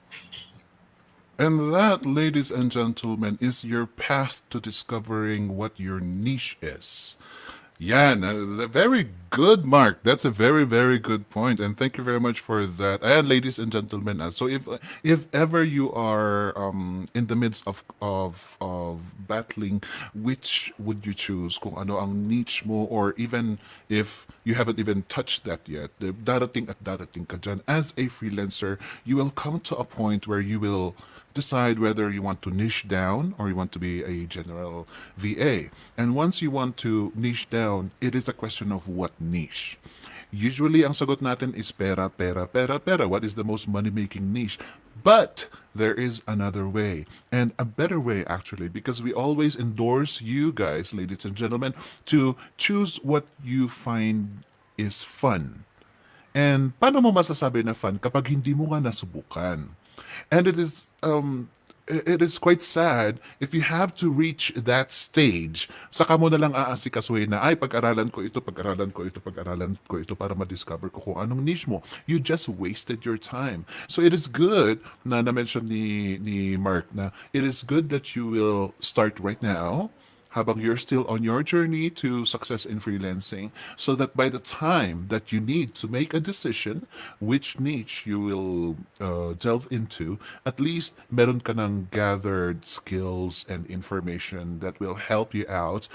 And that, ladies and gentlemen, is your path to discovering what your niche is. Yeah, no, very good, Mark. That's a very, very good point, and thank you very much for that. And ladies and gentlemen, so if ever you are in the midst of battling, which would you choose? Kung ano ang niche mo, or even if you haven't even touched that yet, darating at darating ka dyan. As a freelancer, you will come to a point where you will decide whether you want to niche down or you want to be a general VA. And once you want to niche down, it is a question of what niche. Usually, ang sagot natin is pera, pera, pera, pera. What is the most money-making niche? But there is another way, and a better way actually, because we always endorse you guys, ladies and gentlemen, to choose what you find is fun. And paano mo masasabi na fun kapag hindi mo nga nasubukan? And it is quite sad if you have to reach that stage, saka mo na lang aasikasuhin na, ay, pag-aralan ko ito, pag-aralan ko ito, pag-aralan ko ito para ma-discover ko kung anong niche mo. You just wasted your time. So it is good na na-mention ni Mark na it is good that you will start right now habang you're still on your journey to success in freelancing, so that by the time that you need to make a decision which niche you will delve into, at least meron ka ng gathered skills and information that will help you out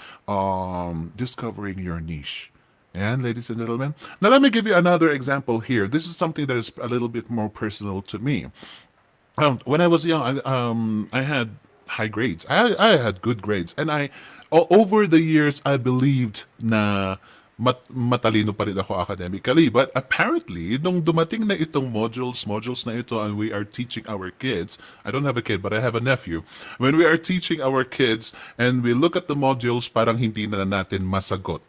discovering your niche. And ladies and gentlemen, now let me give you another example here. This is something that is a little bit more personal to me. When I was young, I had high grades. I had good grades, and over the years I believed na matalino pa rin ako academically. But apparently, nung dumating na itong modules na ito, and we are teaching our kids. I don't have a kid, but I have a nephew. When we are teaching our kids, and we look at the modules, parang hindi na natin masagot.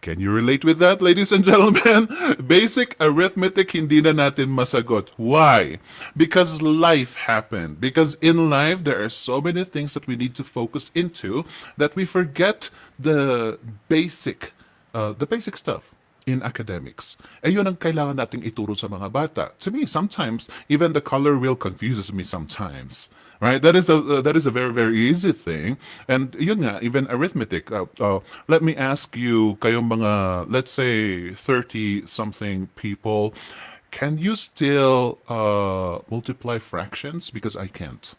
Can you relate with that, ladies and gentlemen? Basic arithmetic, hindi na natin masagot. Why? Because life happened. Because in life, there are so many things that we need to focus into that we forget the basic stuff in academics. Eh yun ang kailangan nating ituro sa mga bata. To me, sometimes, even the color wheel confuses me sometimes. Right? That is a very, very easy thing. And yun nga, even arithmetic. Let me ask you, kayong mga, let's say, 30-something people, can you still multiply fractions? Because I can't.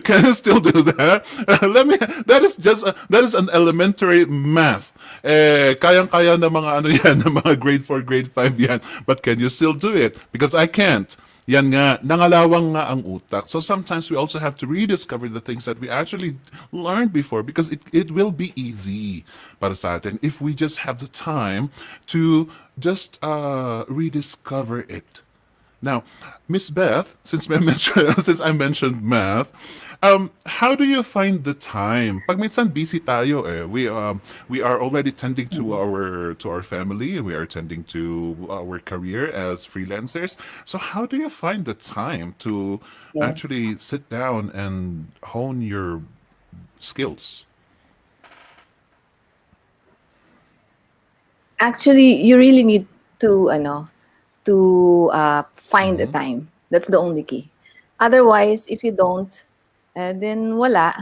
Can I still do that? Let me. That is an elementary math. Kayang-kaya na mga ano yan, na mga grade 4, grade 5 yan. But can you still do it? Because I can't. Yan nga, nangalawang nga ang utak. So sometimes we also have to rediscover the things that we actually learned before, because it will be easy para sa atin if we just have the time to just rediscover it. Now, Miss Beth, since I mentioned math, how do you find the time? Pag minsan busy tayo eh. We are already tending to our family. We are tending to our career as freelancers. So how do you find the time to Yeah. actually sit down and hone your skills? Actually, you really need to find a Mm-hmm. time. That's the only key. Otherwise, if you don't, then wala.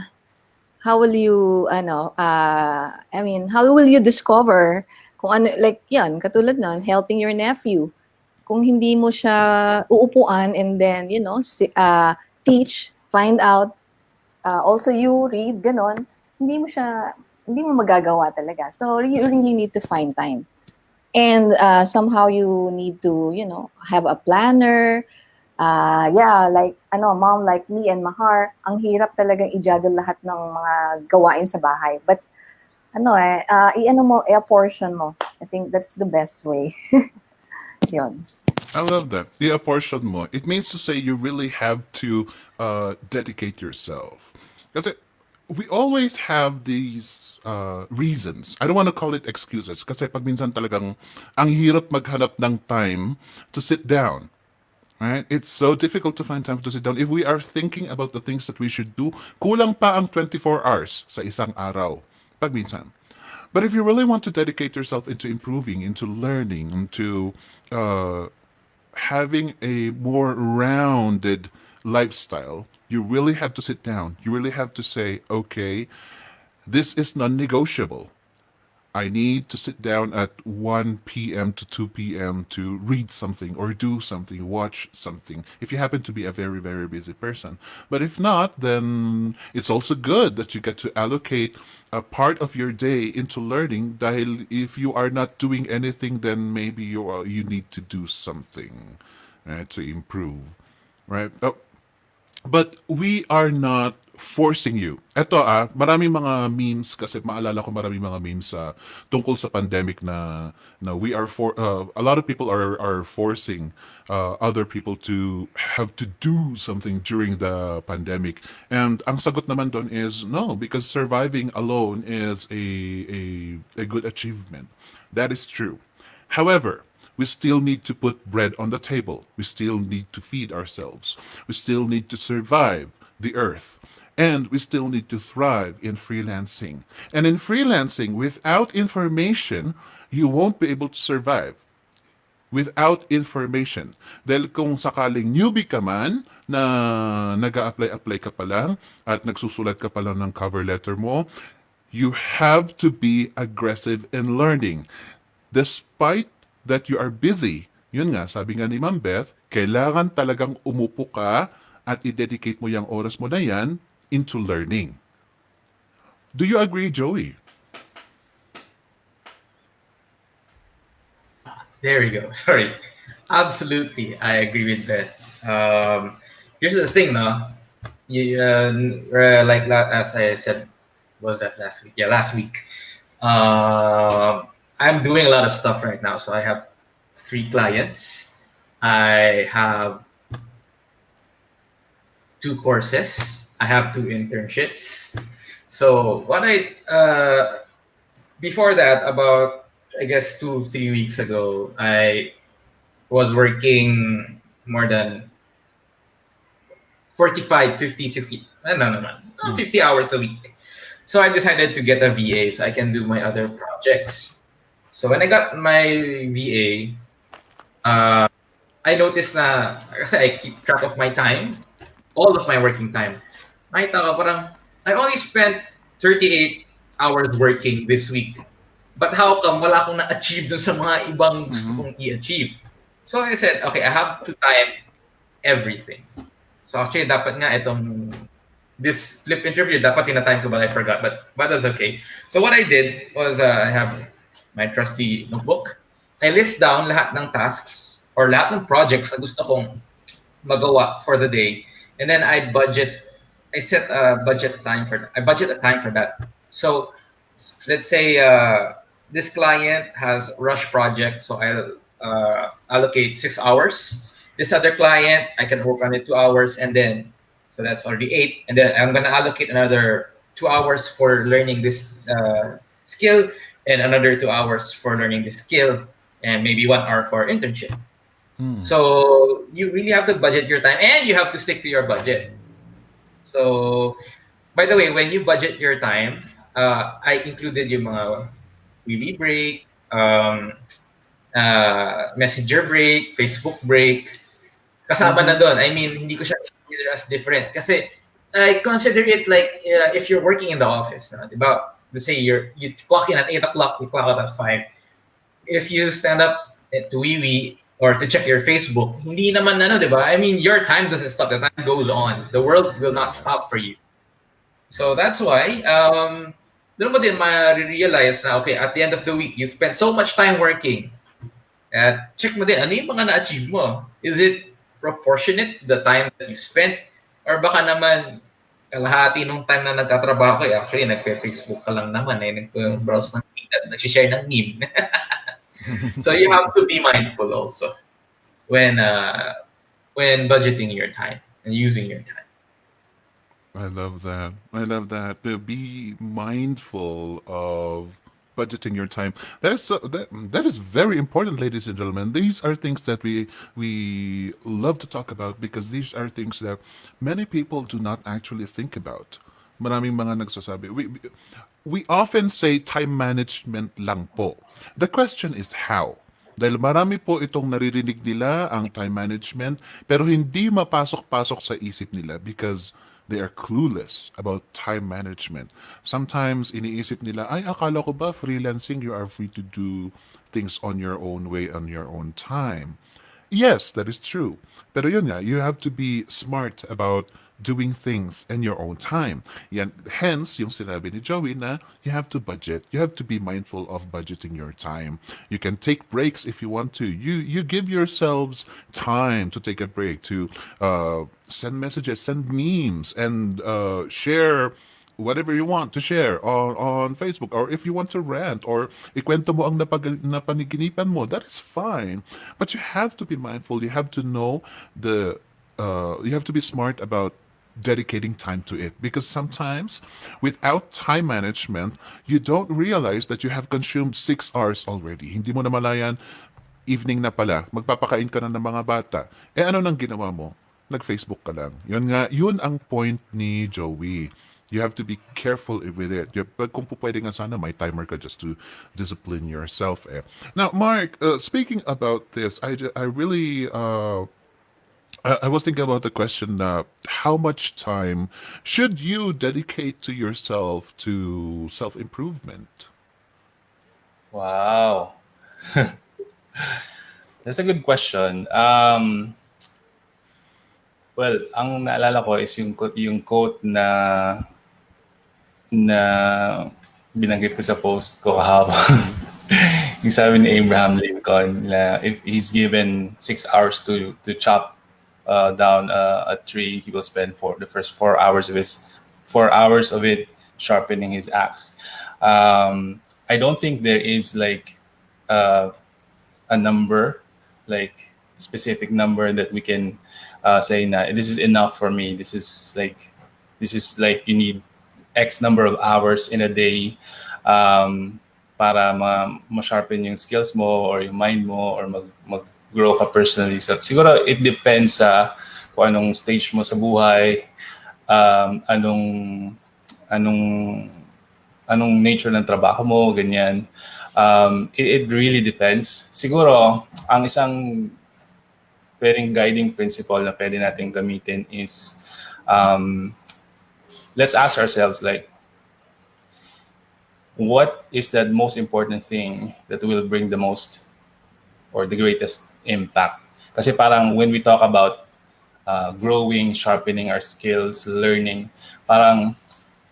How will you how will you discover kung ano, like yan, katulad nun, helping your nephew. Kung hindi mo siya uupuan and then, teach, find out, also you read, ganon, hindi mo magagawa talaga. So, you really need to find time. And somehow you need to, have a planner. Like, mom, like me and Mahar, ang hirap talagang i-juggle lahat ng mga gawain sa bahay. But, i-apportion mo. I think that's the best way. Yun. I love that. The apportion mo. It means to say you really have to dedicate yourself. Kasi we always have these reasons. I don't want to call it excuses. Kasi pag minsan talagang ang hirap maghanap ng time to sit down. Right? It's so difficult to find time to sit down. If we are thinking about the things that we should do, kulang pa ang 24 hours sa isang araw. Pag minsan. But if you really want to dedicate yourself into improving, into learning, into having a more rounded lifestyle, you really have to sit down. You really have to say, okay, this is non negotiable. I need to sit down at 1 p.m. to 2 p.m. to read something or do something, watch something, if you happen to be a very, very busy person. But if not, then it's also good that you get to allocate a part of your day into learning. Dahil if you are not doing anything, then maybe you need to do something, right, to improve, right? Oh, but we are not forcing you. Eto maraming mga memes kasi maalala ko maraming mga memes tungkol sa pandemic na we are for a lot of people are forcing other people to have to do something during the pandemic. And ang sagot naman doon is no, because surviving alone is a good achievement. That is true. However, we still need to put bread on the table. We still need to feed ourselves. We still need to survive the earth. And we still need to thrive in freelancing. And in freelancing, without information, you won't be able to survive. Without information. Dahil kung sakaling newbie ka man, na nag-a-apply ka pa lang at nagsusulat ka pa lang ng cover letter mo, you have to be aggressive in learning. Despite that you are busy, yun nga, sabi nga ni Ma'am Beth, kailangan talagang umupo ka at i-dedicate mo yung oras mo na yan into learning. Do you agree, Joey? There we go. Sorry. Absolutely, I agree with that. Here's the thing, no. As I said, was that last week? Yeah, last week. I'm doing a lot of stuff right now. So I have 3 clients. I have 2 courses. I have 2 internships. So what before that, about I guess 2-3 weeks ago, I was working more than 45, 50, 60, no, 50 hours a week. So I decided to get a VA so I can do my other projects. So when I got my VA, I noticed na, kasi I keep track of my time, all of my working time. Nakita ko parang, I only spent 38 hours working this week. But how come wala akong na-achieve dun sa mga ibang gusto kong i-achieve? So I said, okay, I have to time everything. So actually, dapat nga this flip interview, dapat tinatime ko but I forgot. But that's okay. So what I did was I have my trusty notebook. I list down lahat ng tasks or lahat ng projects na gusto kong magawa for the day. And then I set a budget time for that. I budget a time for that. So let's say this client has rush project, so I'll allocate 6 hours. This other client, I can work on it 2 hours, and then so that's already 8. And then I'm gonna allocate another 2 hours for learning this skill, and another 2 hours for learning this skill, and maybe 1 hour for internship. So you really have to budget your time, and you have to stick to your budget. So, by the way, when you budget your time, I included yung mga wee break, messenger break, Facebook break. Kasama na doon. I mean, hindi ko siya consider as different. Kasi I consider it like if you're working in the office. Diba? Let's say you clock in at 8 o'clock, you clock out at 5. If you stand up to wee or to check your Facebook, hindi naman diba? I mean, your time doesn't stop. The time goes on. The world will not stop for you. So that's why, doon mo din ma-realize na, okay, at the end of the week, you spend so much time working. At check mo din, ano yung mga na-achieve mo? Is it proportionate to the time that you spent? Or baka naman, kalahati nung time na nagtatrabaho ko, actually, nagpe-Facebook ka lang naman, nag-browse ng feed at nag-share ng meme. So you have to be mindful also when budgeting your time and using your time. I love that. I love that. Be mindful of budgeting your time. That is very important, ladies and gentlemen. These are things that we love to talk about because these are things that many people do not actually think about. Maraming mga nagsasabi. We often say time management lang po. The question is how. Dahil marami po itong naririnig nila ang time management pero hindi mapasok-pasok sa isip nila because They are clueless about time management. Sometimes iniisip nila, ay akala ko ba freelancing, you are free to do things on your own way, on your own time. Yes, that is true. Pero yun nga, you have to be smart about doing things in your own time. Yan, hence, yung sinabi ni Joey na you have to budget. You have to be mindful of budgeting your time. You can take breaks if you want to. You give yourselves time to take a break, to send messages, send memes, and share whatever you want to share on Facebook, or if you want to rant or ikwento mo ang napaniginipan mo, that is fine. But you have to be mindful. You have to know you have to be smart about dedicating time to it, because sometimes without time management you don't realize that you have consumed 6 hours already. Hindi mo namalayan, evening na pala, magpapakain ka na ng mga bata. Eh ano nang ginawa mo? Nag-Facebook ka lang. Yun nga, yun ang point ni Joey. You have to be careful with it. Kung po pwede nga sana, may timer ka just to discipline yourself. Eh. Now, Mark, speaking about this, I really, I was thinking about the question, how much time should you dedicate to yourself to self-improvement? Wow. That's a good question. Well, ang naalala ko is yung quote na binanggit ko sa post ko kahapon. Yung sabi ni Abraham Lincoln na if he's given 6 hours to chop down a tree, he will spend the first 4 hours of his 4 hours of it sharpening his axe. I don't think there is like a number, like specific number that we can say na this is enough for me. This is like you need X number of hours in a day para ma-sharpen yung skills mo or yung mind mo or mag-grow ka personally. So, siguro it depends sa kung anong stage mo sa buhay, anong nature ng trabaho mo, ganyan. It really depends. Siguro, ang isang pwedeng guiding principle na pwede natin gamitin is let's ask ourselves, like, what is the most important thing that will bring the most or the greatest impact? Kasi parang when we talk about growing, sharpening our skills, learning, parang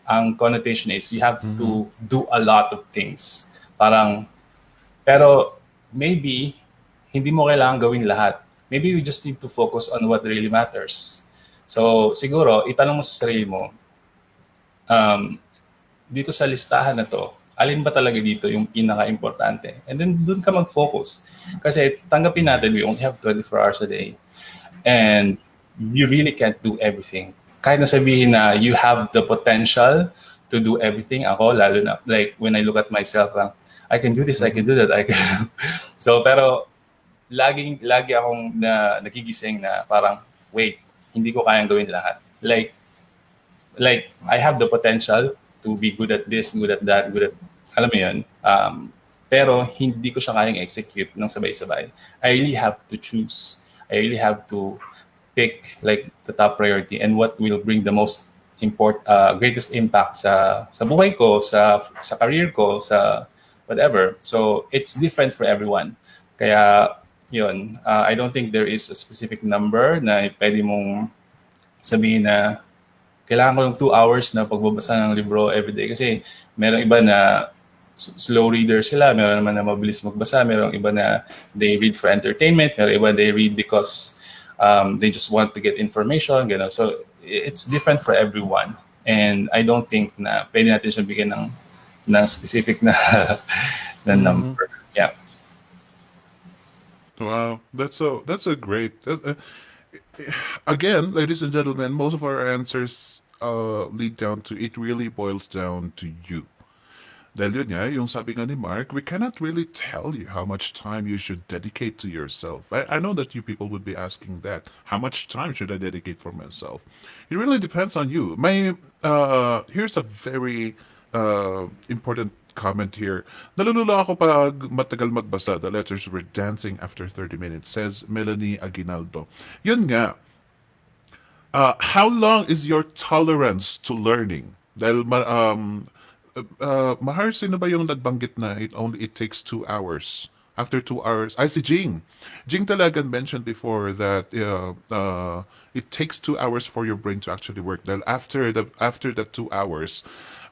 ang connotation is you have to do a lot of things. Pero maybe hindi mo kailangan gawin lahat. Maybe you just need to focus on what really matters. So siguro, itanong mo sa sarili mo, dito sa listahan na to, alin ba talaga dito yung pinaka-importante? And then doon ka mag-focus. Kasi tanggapin natin, we only have 24 hours a day. And you really can't do everything. Kahit na sabihin na you have the potential to do everything, ako, lalo na, like, when I look at myself, I can do this, I can do that, I can... So, pero, lagi akong nagigising na parang, wait, hindi ko kayang gawin lahat. Like I have the potential to be good at this, good at that, good at, alam mo yun. Pero hindi ko siya kayang execute ng sabay-sabay. I really have to choose. I really have to pick like the top priority and what will bring the most greatest impact sa buhay ko, sa career ko, sa whatever. So it's different for everyone. Kaya yun, I don't think there is a specific number na pwede mong sabihin na kailangan ko ng 2 hours na pagbabasa ng libro everyday. Kasi merong iba na slow reader sila, meron naman na mabilis magbasa, merong iba na they read for entertainment, merong iba they read because they just want to get information. Gano'n. So it's different for everyone. And I don't think na pwede natin siya bigyan ng specific na number. Yeah. Wow, that's a great. Again, ladies and gentlemen, most of our answers lead down to it. Really boils down to you. Dahil yun nga, yung sabi nga ni Mark, we cannot really tell you how much time you should dedicate to yourself. I know that you people would be asking that. How much time should I dedicate for myself? It really depends on you. Here's a very important comment here. Nalulula ako pag matagal magbasa. The letters were dancing after 30 minutes, says Melanie Aguinaldo. Yun nga, how long is your tolerance to learning? Dahil Mahar, sino ba yung nagbanggit na it takes 2 hours? After 2 hours, si Jing. Jing talaga mentioned before that it takes 2 hours for your brain to actually work. Dahil after the 2 hours,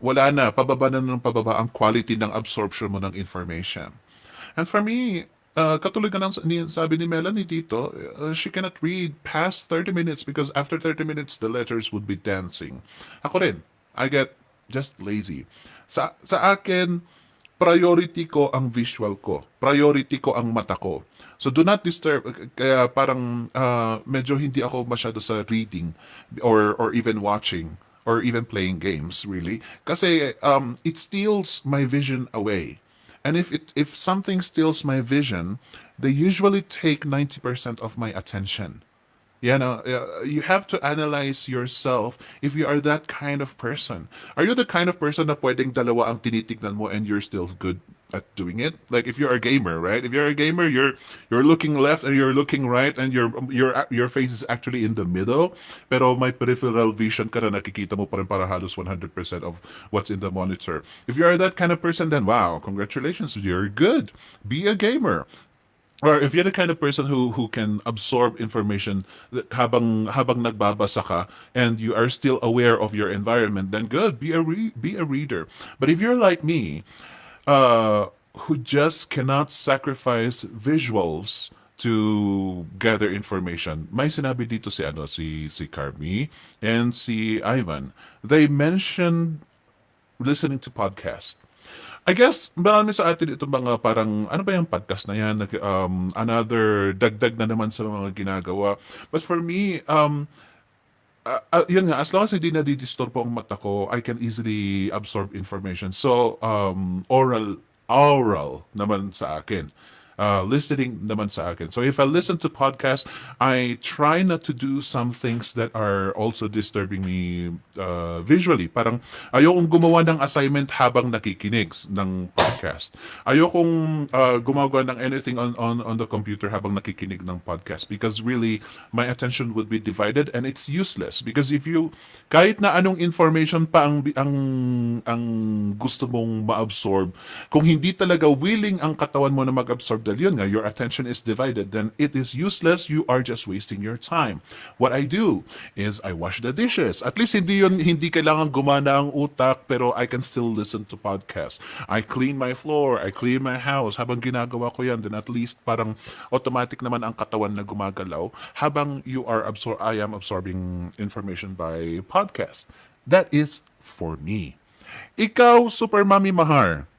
wala na, pababa na ng pababa ang quality ng absorption mo ng information. And for me, katulad nga ng sabi ni Melanie dito, she cannot read past 30 minutes because after 30 minutes, the letters would be dancing. Ako rin, I get just lazy. Sa akin, priority ko ang visual ko. Priority ko ang mata ko. So do not disturb. Kaya parang medyo hindi ako masyado sa reading or even watching or even playing games really. Kasi it steals my vision away. And if something steals my vision, they usually take 90% of my attention. You have to analyze yourself if you are that kind of person. Are you the kind of person na pwedeng dalawa ang tinitignan mo and you're still good at doing it? Like if you're a gamer, right? If you're a gamer, you're looking left and you're looking right and your face is actually in the middle. Pero may peripheral vision ka na nakikita mo pa rin para halos 100% of what's in the monitor. If you are that kind of person, then wow, congratulations, you're good. Be a gamer. Or if you're the kind of person who can absorb information habang nagbabasa ka and you are still aware of your environment, then good, be a reader. But if you're like me, who just cannot sacrifice visuals to gather information, may sinabi dito si Carmi and si Ivan. They mentioned listening to podcast. I guess, marami sa atin ito mga parang, ano ba yung podcast na yan? Another dagdag na naman sa mga ginagawa. But for me, yun nga, as long as hindi nadidisturbo ang mata ko, I can easily absorb information. So, oral naman sa akin. Listening naman sa akin. So if I listen to podcasts, I try not to do some things that are also disturbing me visually. Parang ayokong gumawa ng assignment habang nakikinig ng podcast. Ayokong gumagawa ng anything on the computer habang nakikinig ng podcast because really my attention would be divided and it's useless because if you kahit na anong information pa ang gusto mong ma-absorb, kung hindi talaga willing ang katawan mo na mag-absorb dahil yun nga, your attention is divided, then it is useless. You are just wasting your time. What I do is I wash the dishes. At least hindi kailangan gumana ang utak, pero I can still listen to podcasts. I clean my floor, I clean my house. Habang ginagawa ko yan, then at least parang automatic naman ang katawan na gumagalaw habang I am absorbing information by podcast. That is for me. Ikaw, Super Mami Mahar,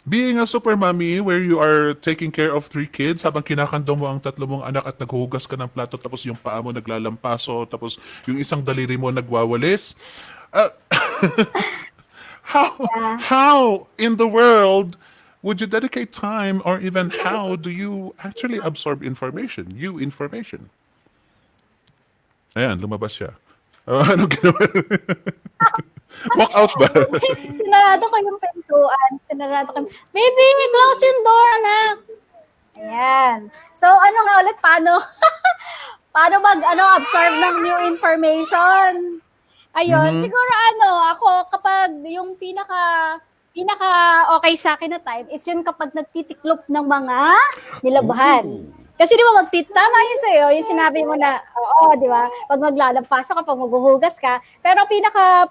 being a super mommy where you are taking care of 3 kids habang kinakandong mo ang 3 mong anak at naghuhugas ka ng plato tapos yung paa mo naglalampaso tapos yung isang daliri mo nagwawalis. How in the world would you dedicate time or even how do you actually absorb information? Information. Ayan, lumabas siya. Ano ginawa? Walk out ba? Sinarado ko yung pintuan. Baby, close yung door, anak. Ayan. So, ano nga ulit? Paano absorb ng new information? Ayun, siguro ako kapag yung pinaka okay sa akin na time is yun kapag nagtitiklop ng mga nilabahan. Kasi di ba tama yun sa'yo, yung sinabi mo na, oo, di ba, pag maglalampas ka, pag maghuhugas ka, pero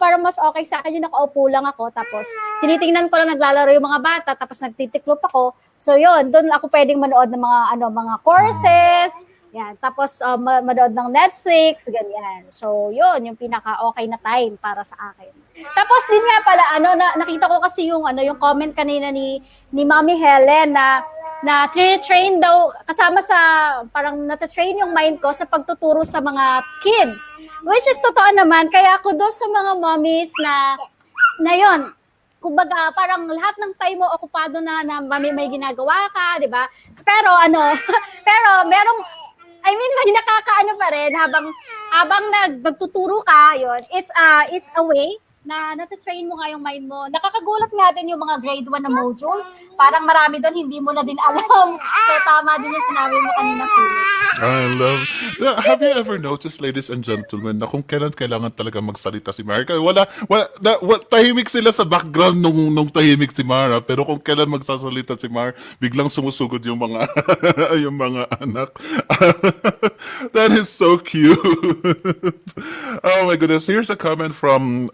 parang mas okay sa akin yung nakaupo lang ako, tapos tinitingnan ko lang naglalaro yung mga bata, tapos nagtitiklop ako, so yun, doon ako pwedeng manood ng mga courses, yan, tapos manood ng Netflix, ganyan. So yun, yung pinaka-okay na time para sa akin. Tapos din nga pala, nakita ko kasi yung comment kanina ni Mami Helen na train daw, kasama sa, parang nata-train yung mind ko sa pagtuturo sa mga kids. Which is totoo naman, kaya ako doon sa mga mommies na yun, kumbaga, parang lahat ng time mo okupado na may ginagawa ka, di ba? Pero merong, may nakakaano pa rin habang nagtuturo ka, yun, it's a way na nata-train mo nga yung mind mo. Nakakagulat nga din yung mga grade 1 na modules. Parang marami doon hindi mo na din alam. So tama din yung sinabi mo kanina, Felix. I love Have you ever noticed, ladies and gentlemen, na kung kailan kailangan talaga magsalita si Mara? Tahimik sila sa background nung tahimik si Mara, pero kung kailan magsasalita si Mara, biglang sumusugod yung mga yung mga anak. That is so cute. Oh my goodness. Here's a comment from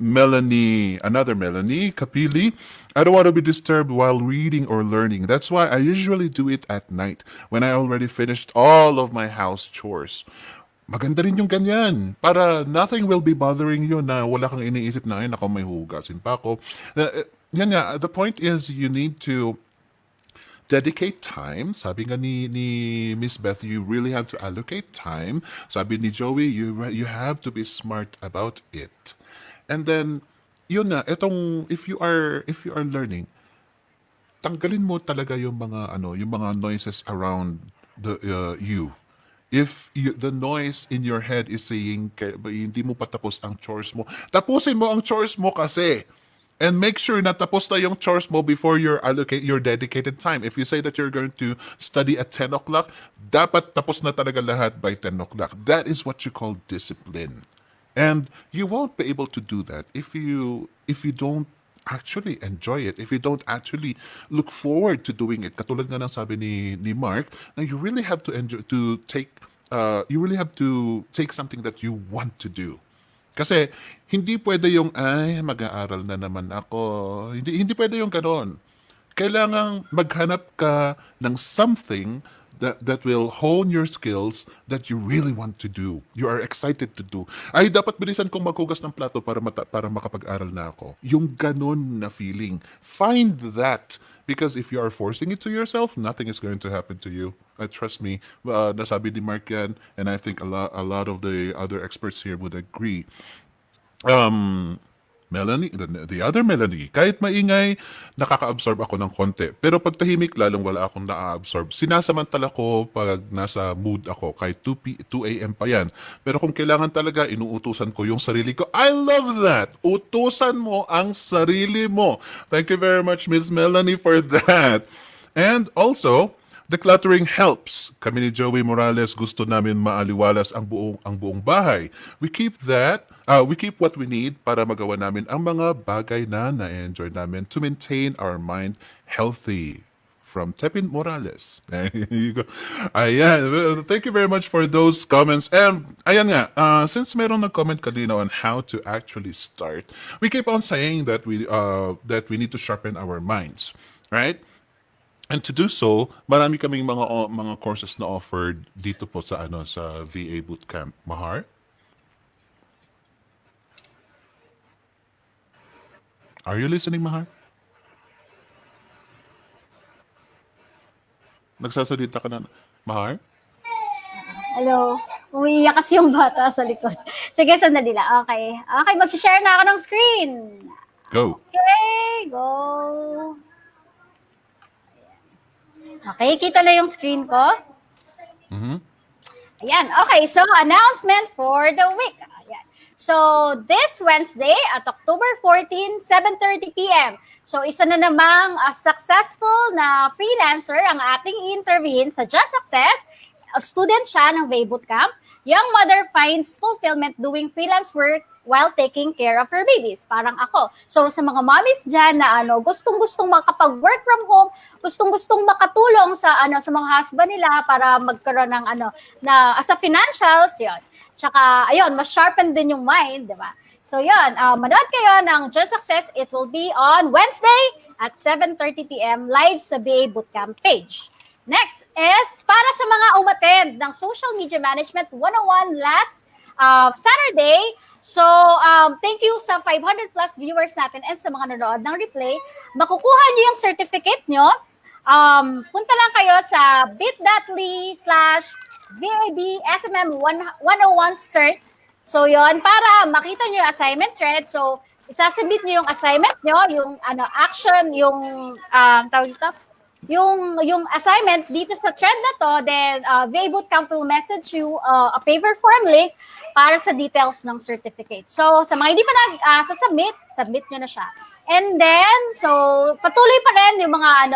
Melanie, another Melanie Kapili. I don't want to be disturbed while reading or learning. That's why I usually do it at night when I already finished all of my house chores. Maganda rin yung ganyan. Para nothing will be bothering you na wala kang iniisip na, ay, nako, may hugasin pa ako. Yan nga, the point is you need to dedicate time. Sabi nga ni Miss Beth, you really have to allocate time. Sabi ni Joey, you have to be smart about it. And then, yun na, if you are learning, tanggalin mo talaga yung mga noises around you. If the noise in your head is saying hindi mo pa tapos ang chores mo, tapusin mo ang chores mo kasi. And make sure na tapos na yung chores mo before your dedicated time. If you say that you're going to study at 10 o'clock, dapat tapos na talaga lahat by 10 o'clock. That is what you call discipline. And you won't be able to do that if you don't actually enjoy it, if you don't actually look forward to doing it. Katulad nga ng sabi ni Mark, na you really have to take something that you want to do. Kasi hindi pwede yung mag-aaral na naman ako. Hindi pwede yung ganon. Kailangang maghanap ka ng something that will hone your skills that you really want to do. You are excited to do. Ay, dapat bilisan kong maghugas ng plato para makapag-aral na ako. Yung ganon na feeling. Find that. Because if you are forcing it to yourself, nothing is going to happen to you. Trust me, nasabi ni Mark yan, and I think a lot of the other experts here would agree. Melanie, the other Melanie, kahit maingay, nakaka-absorb ako ng konti. Pero pag tahimik, lalong wala akong na-absorb. Sinasamantala ko pag nasa mood ako, kahit 2 a.m. pa yan. Pero kung kailangan talaga, inuutusan ko yung sarili ko. I love that! Utusan mo ang sarili mo. Thank you very much, Miss Melanie, for that. And also, decluttering helps. Kami ni Joey Morales, gusto namin maaliwalas ang buong bahay. We keep what we need para magawa namin ang mga bagay na na-enjoy namin to maintain our mind healthy. From Tepin Morales. There you go. Ayan. Thank you very much for those comments. And ayan nga, since meron nag-comment kanina on how to actually start, we keep on saying that we need to sharpen our minds. Right? And to do so, marami kaming mga courses na offered dito po sa VA Bootcamp. Mahar? Are you listening, Mahar? Nagsasalita ka na. Mahar? Hello. Umiiyak kasi yung bata sa likod. Sige, sandali lang. Okay. Okay, mag-share na ako ng screen. Go. Okay, go. Okay, kita na yung screen ko. Mm-hmm. Ayan. Okay, so announcement for the week. Ayan. So, this Wednesday at October 14, 7:30 p.m. So, isa na namang successful na freelancer ang ating intervene sa Just Success. A student siya ng VA Bootcamp. Young mother finds fulfillment doing freelance work while taking care of her babies. Parang ako. So, sa mga mommies dyan na gustong-gustong makapag-work from home, gustong-gustong makatulong sa sa mga husband nila para magkaroon ng na as a financials, yun. Tsaka, ayun, mas sharpen din yung mind, di ba? So, yun, manood kayo ng Just Success. It will be on Wednesday at 7:30 p.m. live sa VA Bootcamp page. Next is para sa mga umattend ng Social Media Management 101 last Saturday. So, thank you sa 500 plus viewers natin and sa mga nanood ng replay. Makukuha nyo yung certificate nyo. Punta lang kayo sa bit.ly/VABSMM101cert. So, yon para makita nyo yung assignment thread. So, isasubmit nyo yung assignment nyo, yung action, yung tawag ito, yung assignment dito sa thread na to, then VA Bootcamp will message you a paper form link para sa details ng certificate. So, sa mga hindi pa submit nyo na siya. And then, so, patuloy pa rin yung mga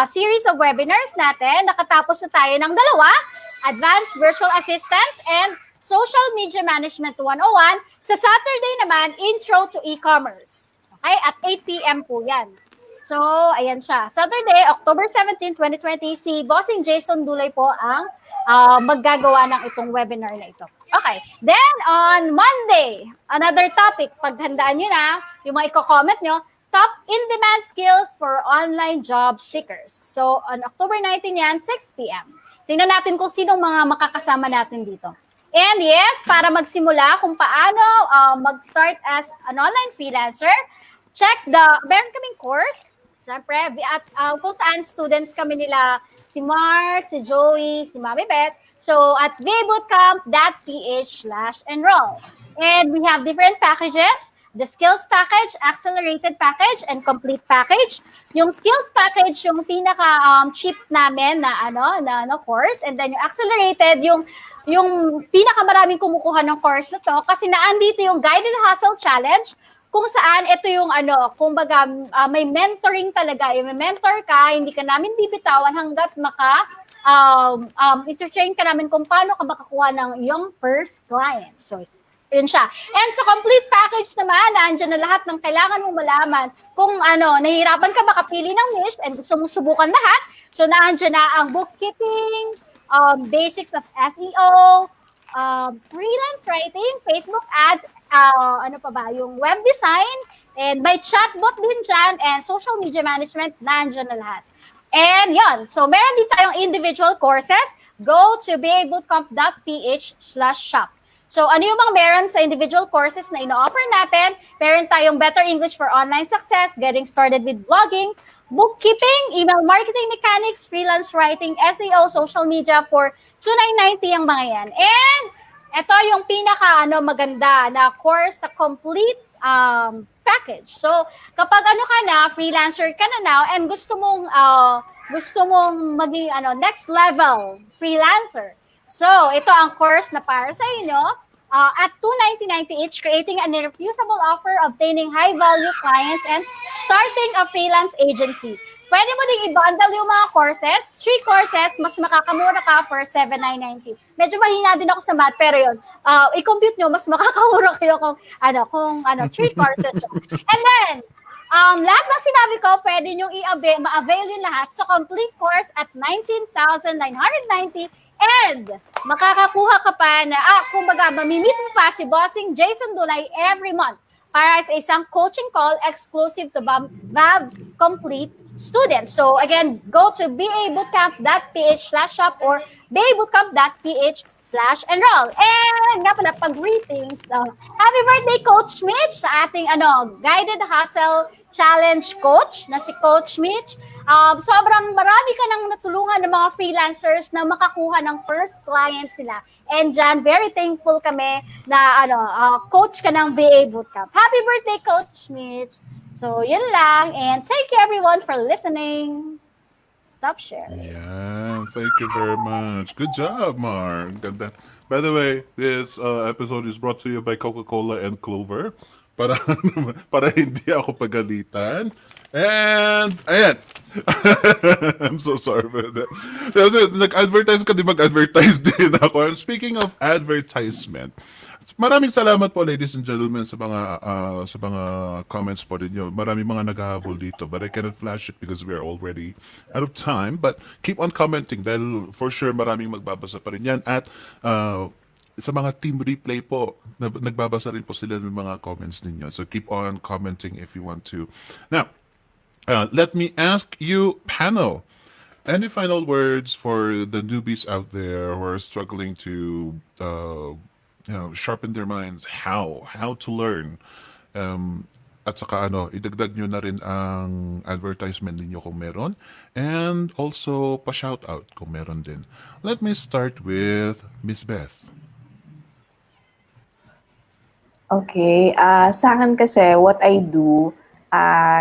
series of webinars natin. Nakatapos na tayo ng 2. Advanced Virtual Assistance, and Social Media Management 101. Sa Saturday naman, Intro to E-Commerce. Okay? At 8 p.m. po yan. So, ayan siya. Saturday, October 17, 2020, si Bossing Jason Dulay po ang maggagawa ng itong webinar na ito. Okay. Then, on Monday, another topic. Paghandaan nyo na, yung mga i-comment nyo, top in-demand skills for online job seekers. So, on October 19 yan, 6 p.m. Tingnan natin kung sinong mga makakasama natin dito. And yes, para magsimula kung paano mag-start as an online freelancer, meron kaming course, syempre, at kung saan students kami nila, si Mark, si Joey, si Mami Beth. So, at vbootcamp.ph/enroll. And we have different packages. The skills package, accelerated package, and complete package. Yung skills package, yung pinaka cheap namin na course, and then yung accelerated, yung pinaka maraming kumukuha ng course na to kasi naandito yung guided hustle challenge kung saan ito yung kumbaga may mentoring talaga, may mentor ka, hindi ka namin bibitawan hanggat ito-train ka namin kung paano ka makakuha ng yung first client. So, yun siya. And sa complete package naman, nandiyan na lahat ng kailangan mong malaman. Kung nahihirapan ka makapili ng niche and gusto mong subukan lahat, so nandiyan na ang bookkeeping, basics of SEO, freelance writing, Facebook ads, yung web design, and may chatbot din dyan, and social media management, nandiyan na lahat. And yun, so meron din tayong individual courses. Go to ba.ph/shop. So, ano yung mga meron sa individual courses na ino-offer natin? Meron tayong Better English for Online Success, Getting Started with Blogging, Bookkeeping, Email Marketing Mechanics, Freelance Writing, SEO, Social Media for $2,990 ang mga yan. And ito yung maganda na course sa complete package. So, kapag ka na, freelancer ka na now, and gusto mong maging next level freelancer. So, ito ang course na para sa inyo. At $2,990 each, creating an irrefusable offer, obtaining high-value clients, and starting a freelance agency. Pwede mo ding i-bundle yung mga courses. 3 courses, mas makakamura ka for $7,990. Medyo mahina din ako sa math, pero yun, i-compute nyo, mas makakamura kayo kung 3 courses. And then, lahat ng sinabi ko, pwede nyo ma-avail yung lahat sa complete course at $19,990. And makakakuha ka pa na, kumbaga, mamimit mo pa si Bossing Jason Dulay every month para sa isang coaching call exclusive to VAB Complete students. So again, go to babootcamp.ph/shop or babootcamp.ph/enroll. And nga pala, pag-greetings, happy birthday, Coach Mitch, sa ating guided hustle challenge coach na si Coach Mitch. Sobrang marami ka nang natulungan ng mga freelancers na makakuha ng first clients nila. And dyan, very thankful kami na coach ka ng VA Bootcamp. Happy birthday, Coach Mitch! So, yun lang. And thank you everyone for listening. Stop sharing. Yeah, thank you very much. Good job, Mark. Ganda. By the way, this episode is brought to you by Coca-Cola and Clover. Para hindi ako pagalitan. And, ayan. I'm so sorry for that. Nag-advertise ka, di mag-advertise din ako. And speaking of advertisement, maraming salamat po, ladies and gentlemen, sa mga comments po ninyo. Maraming mga naghahabol dito, but I cannot flash it because we are already out of time. But keep on commenting dahil for sure maraming magbabasa pa rin yan. At sa mga team replay po, nagbabasa rin po sila ng mga comments ninyo. So keep on commenting if you want to. Now, let me ask you, panel, any final words for the newbies out there who are struggling to sharpen their minds how to learn? At saka idagdag nyo na rin ang advertisement ninyo kung meron. And also, pa-shout out kung meron din. Let me start with Miss Beth. Okay. Sa akin kasi, what I do,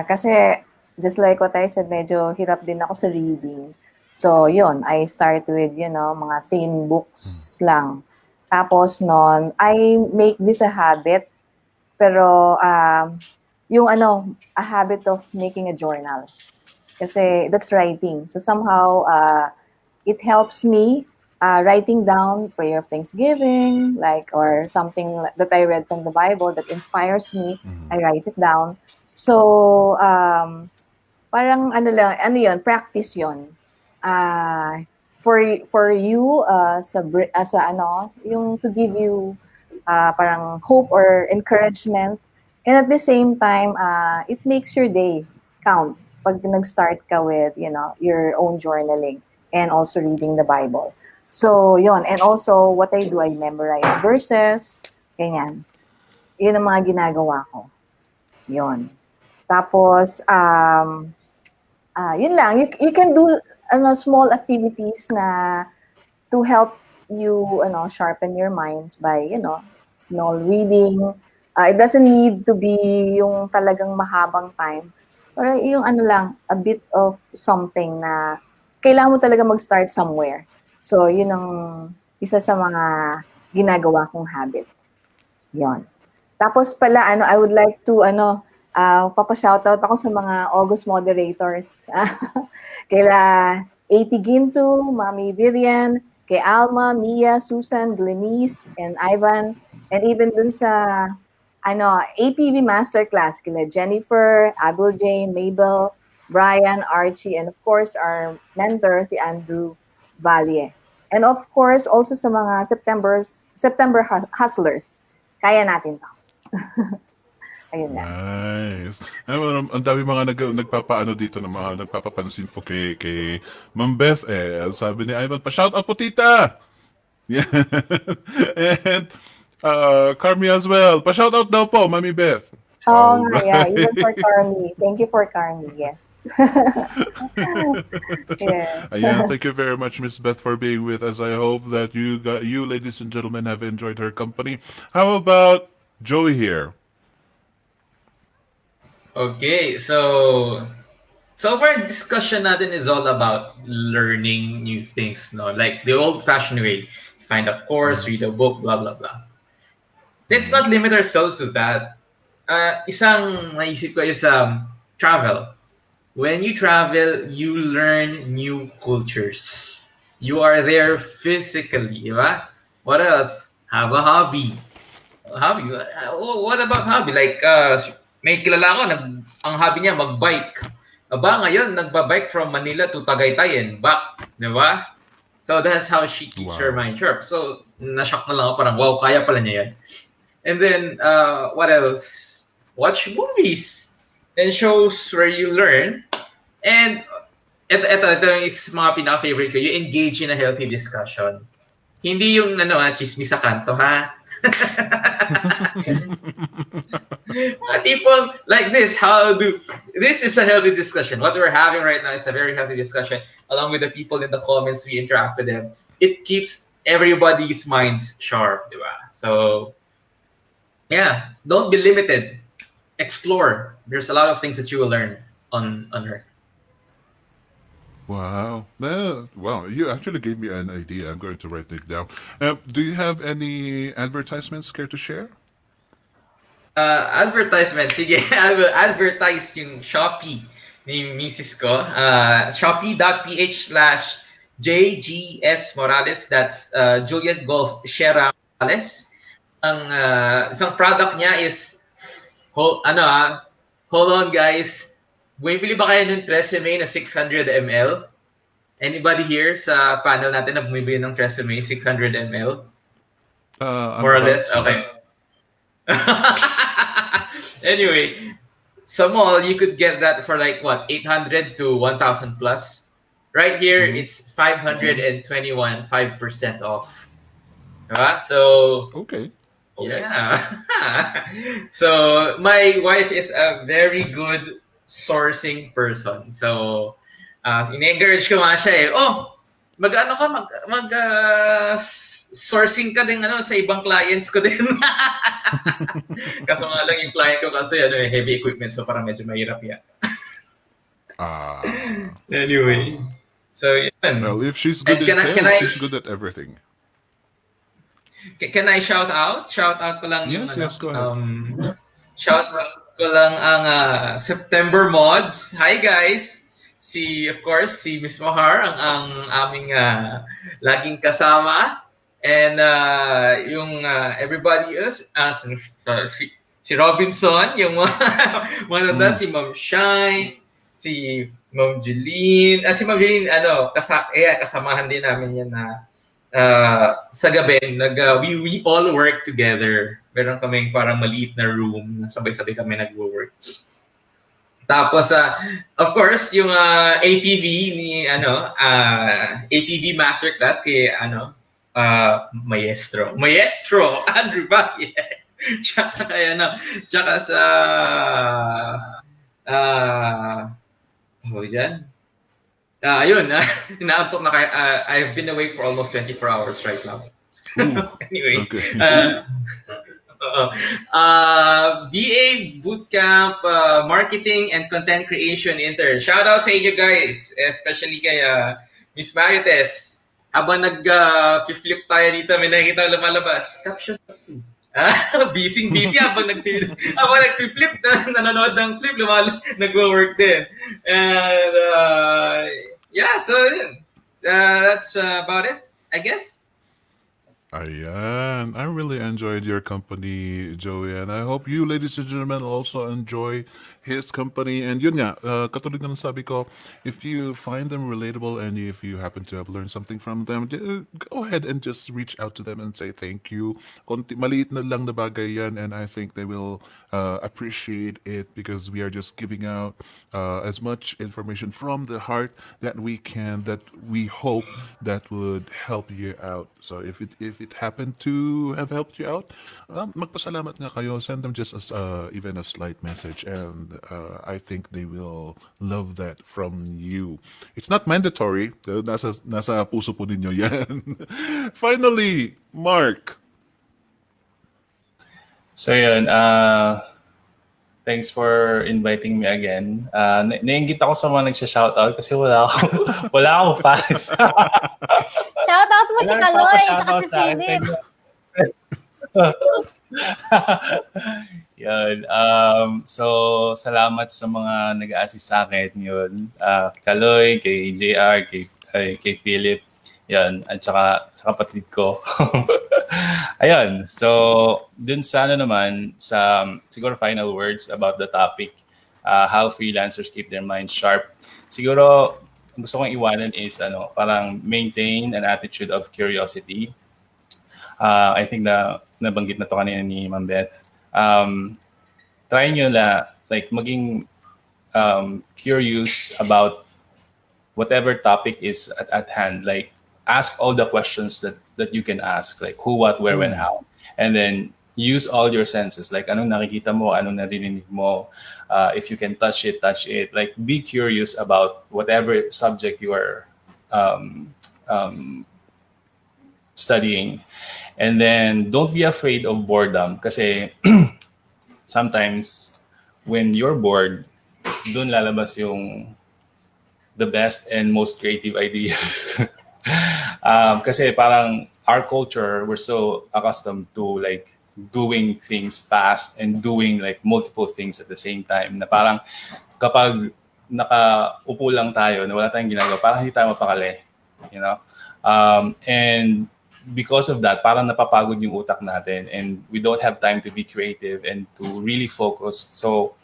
kasi just like what I said, medyo hirap din ako sa reading. So, yun, I start with, mga thin books lang. Tapos nun, I make this a habit, pero a habit of making a journal. Kasi that's writing. So somehow, it helps me writing down prayer of thanksgiving, like, or something that I read from the Bible that inspires me. I write it down. So, parang ano yun, practice yun. Uh, for you, yung to give you parang hope or encouragement. And at the same time, it makes your day count pag nag-start ka with, your own journaling and also reading the Bible. So, yon. And also, what I do, I memorize verses, ganyan. Yun ang mga ginagawa ko. Yon. Tapos, yun lang. You can do small activities na to help you sharpen your minds by small reading. It doesn't need to be yung talagang mahabang time. Pero yung lang, a bit of something na kailangan mo talaga mag-start somewhere. So, yun ang isa sa mga ginagawa kong habit. Yon. Tapos pala, I would like to, papa-shoutout ako sa mga August moderators. Kaila A.T. Ginto, Mami Vivian, kay Alma, Mia, Susan, Glenice, and Ivan, and even dun sa APV Masterclass, kila Jennifer, Abel Jane, Mabel, Brian, Archie, and of course our mentor, si Andrew Valle. And of course, also sa mga September hustlers. Kaya natin to. Ayun na. Nice. Ang dami mga nagpapaano dito na mga nagpapapansin po kay Ma'am Beth sabi ni Ivan, pa-shout out po tita! Yeah. And Carmi as well. Pa-shout out daw po, Mami Beth. Oh, yeah. Even for Carmi. Thank you for Carmi, yes. Yeah. Yeah, thank you very much, Miss Beth, for being with us. I hope that you ladies and gentlemen, have enjoyed her company. How about Joey here? Okay, so our discussion natin is all about learning new things, no? Like the old-fashioned way. Find a course, read a book, blah, blah, blah. Let's not limit ourselves to that. Isang naisip ko is travel. When you travel, you learn new cultures. You are there physically, di ba? What else? Have a hobby. What about hobby? Like, may kilala ko, ang hobby niya, mag-bike. Aba, ngayon, nagbabike from Manila to Tagaytay and back. Di ba? So, that's how she keeps her mind sharp. So, na-shock na lang ako, parang, wow, kaya pala niya yan. And then, what else? Watch movies and shows where you learn. And, ito is mga pinaka-favorite ko. You engage in a healthy discussion. Hindi yung, chismis sa kanto, ha? People like this, this is a healthy discussion. What we're having right now is a very healthy discussion. Along with the people in the comments, we interact with them. It keeps everybody's minds sharp, diba? So, yeah, don't be limited. Explore. There's a lot of things that you will learn on Earth. Wow. Wow, you actually gave me an idea. I'm going to write it down. Do you have any advertisements care to share? Advertisement. Sige, I will advertise yung Shopee ni Mrs. ko. Shopee.ph/JGS Morales. That's Juliet Golf Shera Morales. Ang isang product niya is hold on guys. Bumibili ba kayo ng Tresemme na 600 ml? Anybody here sa panel natin na bumibili ng Tresemme 600 ml? More or less? Okay. Anyway, sa mall, you could get that for like, what, 800 to 1,000 plus? Right here, it's 521, 5% off. Diba? So, okay. Yeah. So, my wife is a very good sourcing person. So, in-encourage ko nga siya sourcing ka din sa ibang clients ko din. Kaso nga lang yung client ko kasi heavy equipment, so parang medyo mahirap yan. Anyway. So, yan. Well, if she's good at sales, she's good at everything. Can I shout out? Shout out ko lang yes, go ahead. Shout out ko lang ang September mods. Hi guys! of course, si Miss Mohar, ang aming laging kasama. And yung everybody else, si Robinson, yung mga si Ma'am Shine, si Ma'am Jeline, si Ma'am Jeline, kasamahan din namin yan na sa gabi, we all work together. Meron kaming parang maliit na room, sabay-sabay kami nag-work. Tapos, of course, yung APV ni, APV Masterclass kay, Maestro, Andrew Valle. Tsaka kay, tsaka sa, dyan. Ayun, inaantok na kayo. I've been awake for almost 24 hours right now. Anyway, Okay. VA Bootcamp, Marketing and Content Creation Intern. Shout out sa inyo guys, especially kay Miss Marites. Habang nag-flip tayo dito, may nakikita lumalabas. Caption. Busy habang nag-flip, nanonood ng flip, nagwo-work din. And yeah, so that's about it, I guess. Ayan. I really enjoyed your company, Joey, and I hope you, ladies and gentlemen, also enjoy his company. And yun nga, katulad ng sabi ko, if you find them relatable and if you happen to have learned something from them, go ahead and just reach out to them and say thank you. Maliit na lang na bagay yan, and I think they will appreciate it because we are just giving out as much information from the heart that we can, that we hope that would help you out. So if it happened to have helped you out, magpasalamat nga kayo. Send them just even a slight message, and I think they will love that from you. It's not mandatory. Nasa puso po ninyo yan. Finally, Mark. So yun, thanks for inviting me again. Nainggit ako sa mga nagsha-shoutout kasi wala akong fans. Shoutout mo si Kaloy at si Philip. Yun. So, salamat sa mga nag-a-assist sa akin yun. Kaloy, kay JR, kay Philip. Yan, at saka sa kapatid ko. Ayun. So, dun sa siguro final words about the topic, how freelancers keep their minds sharp. Siguro, gusto kong iwanan is, parang maintain an attitude of curiosity. I think na nabanggit na to kanina ni Ma'am Beth. Try nyo maging curious about whatever topic is at hand. Like, ask all the questions that you can ask, like who, what, where, when, how, and then use all your senses, like anong nakikita mo, anong narinig mo, if you can touch it, like be curious about whatever subject you are studying, and then don't be afraid of boredom, kasi sometimes when you're bored, dun lalabas yung the best and most creative ideas. Kasi parang our culture, we're so accustomed to like doing things fast and doing like multiple things at the same time, na parang kapag nakaupo lang tayo na wala tayong ginagawa, parang hindi tayo mapakali, you know? And because of that, parang napapagod yung utak natin and we don't have time to be creative and to really focus. So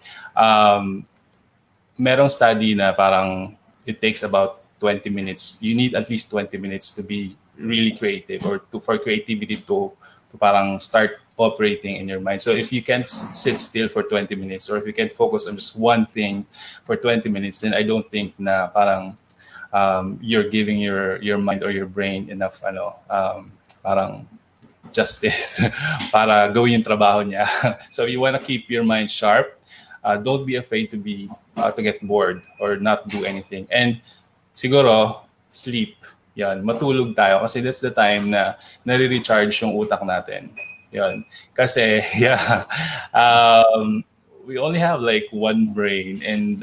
merong study na parang it takes about 20 minutes. You need at least 20 minutes to be really creative, or for creativity to parang start operating in your mind. So if you can't sit still for 20 minutes, or if you can't focus on just one thing for 20 minutes, then I don't think na parang you're giving your mind or your brain enough parang justice para gawin yung trabaho niya. So if you want to keep your mind sharp, don't be afraid to get bored or not do anything. And siguro, sleep. Yan, matulog tayo kasi that's the time na nare-recharge yung utak natin. Yan. Kasi, yeah, we only have like one brain, and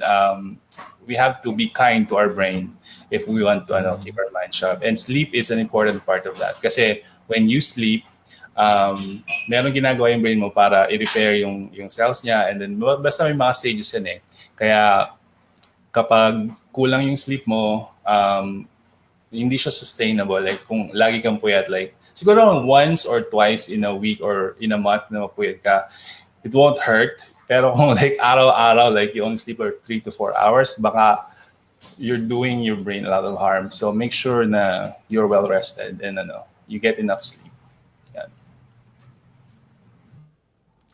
we have to be kind to our brain if we want to keep our mind sharp. And sleep is an important part of that. Kasi when you sleep, meron ginagawa yung brain mo para i-repair yung cells niya, and then basta may mga stages yan eh. Kaya kapag kulang yung sleep mo, hindi siya sustainable. Like kung lagi kang puyat, like siguro once or twice in a week or in a month na mapuyat ka, it won't hurt. Pero kung like araw-araw, like you only sleep for 3 to 4 hours, baka you're doing your brain a lot of harm. So make sure na you're well rested and you get enough sleep. Yeah.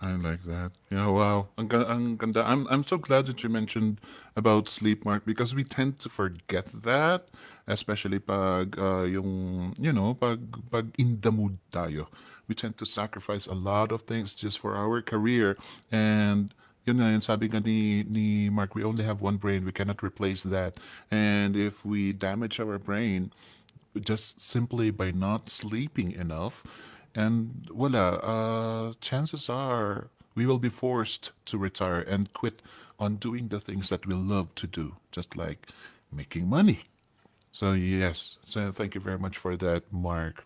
I like that. Yeah, wow. Ang ganda. I'm so glad that you mentioned about sleep, Mark, because we tend to forget that, especially pag yung pag in the mood tayo. We tend to sacrifice a lot of things just for our career, and yun nga, yun sabi nga ni Mark, we only have one brain. We cannot replace that. And if we damage our brain, just simply by not sleeping enough, and voila, chances are we will be forced to retire and quit on doing the things that we love to do, just like making money. So yes, so thank you very much for that, Mark.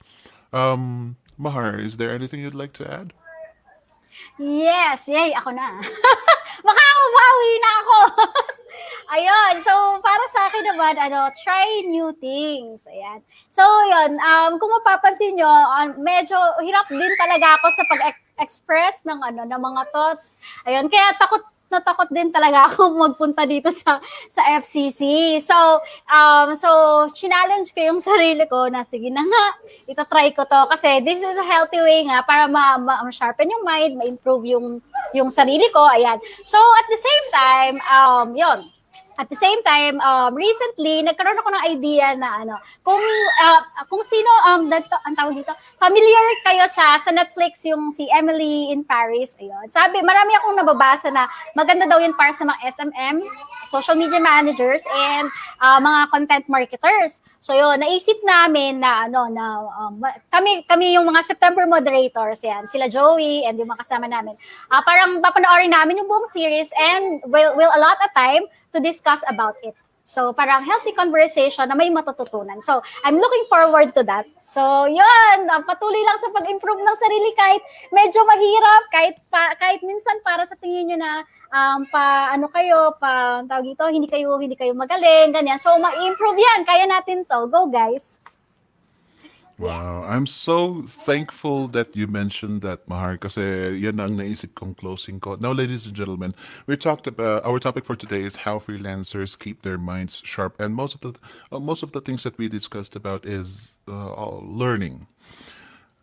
Mahar, is there anything you'd like to add? Yes, yay, ako na. Makakabawi na ako. Ayun, so para sa akin naman, try new things. Ayan. So, yun, kung mapapansin nyo, medyo hirap din talaga ako sa pag-express ng mga thoughts. Ayun, kaya natakot din talaga ako magpunta dito sa FCC. So challenge ko yung sarili ko na sige na nga, itatry ko to kasi this is a healthy way nga para ma-sharpen yung mind, ma-improve yung sarili ko. Ayan. So at the same time, yun. At the same time, recently, nagkaroon ako ng idea na kung sino, ang tawag dito, familiar kayo sa Netflix, yung si Emily in Paris. Ayun. Sabi, marami akong nababasa na maganda daw yun para sa mga SMM, social media managers, and mga content marketers. So yun, naisip namin na, kami yung mga September moderators, yan, sila Joey, and yung mga kasama namin. Parang papanoorin namin yung buong series and we'll allot a time to discuss about it. So, parang healthy conversation na may matututunan. So, I'm looking forward to that. So, yun, patuloy lang sa pag-improve ng sarili kahit medyo mahirap, kahit minsan para sa tingin nyo na tawag ito, hindi kayo magaling, ganyan. So, ma-improve yan. Kaya natin to. Go, guys. Wow, I'm so thankful that you mentioned that, Mahar, kasi yan ang naisip kong closing ko. Now, ladies and gentlemen, we talked about our topic for today is how freelancers keep their minds sharp, and most of the things that we discussed about is all learning.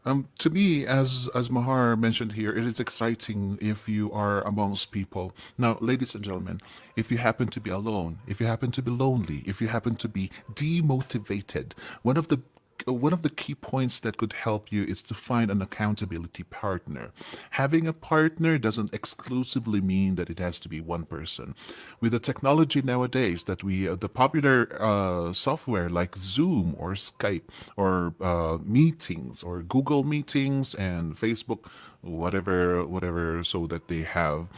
To me, as Mahar mentioned here, it is exciting if you are amongst people. Now, ladies and gentlemen, if you happen to be alone, if you happen to be lonely, if you happen to be demotivated, one of the key points that could help you is to find an accountability partner. Having a partner doesn't exclusively mean that it has to be one person. With the technology nowadays that the popular software like Zoom or Skype or meetings or Google meetings and Facebook, whatever, so that they have.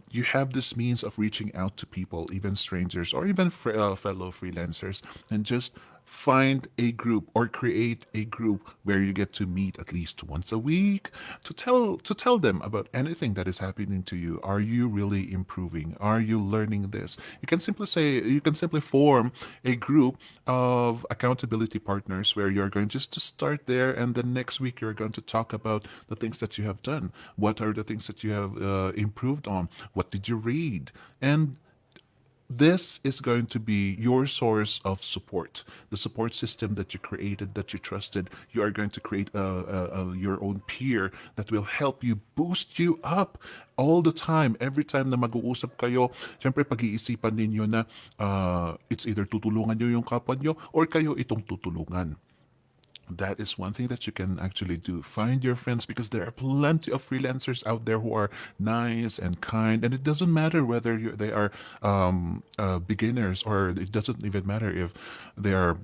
You have this means of reaching out to people, even strangers or even fellow freelancers, and just find a group or create a group where you get to meet at least once a week to tell them about anything that is happening to you. Are you really improving? Are you learning this? You can simply form a group of accountability partners where you're going just to start there, and then next week you're going to talk about the things that you have done. What are the things that you have improved on? What did you read? And this is going to be your source of support, the support system that you created, that you trusted. You are going to create your own peer that will help you, boost you up all the time. Every time na mag-uusap kayo, syempre pag-iisipan ninyo na it's either tutulungan nyo yung kapwa nyo or kayo itong tutulungan. That is one thing that you can actually do. Find your friends, because there are plenty of freelancers out there who are nice and kind, and it doesn't matter whether they are beginners, or it doesn't even matter if they are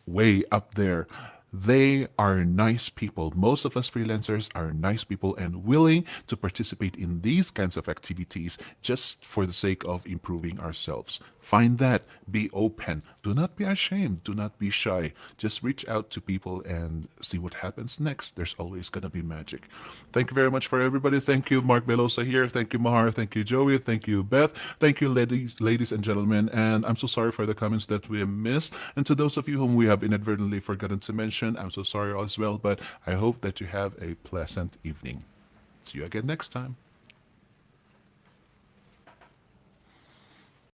way up there. They are nice people. Most of us freelancers are nice people and willing to participate in these kinds of activities just for the sake of improving ourselves. Find that, be open, Do not be ashamed. Do not be shy. Just reach out to people and see what happens next. There's always going to be magic. Thank you very much for everybody. Thank you, Mark Belosa here. Thank you, Mahar. Thank you, Joey. Thank you, Beth. Thank you, ladies and gentlemen. And I'm so sorry for the comments that we missed. And to those of you whom we have inadvertently forgotten to mention, I'm so sorry as well. But I hope that you have a pleasant evening. See you again next time.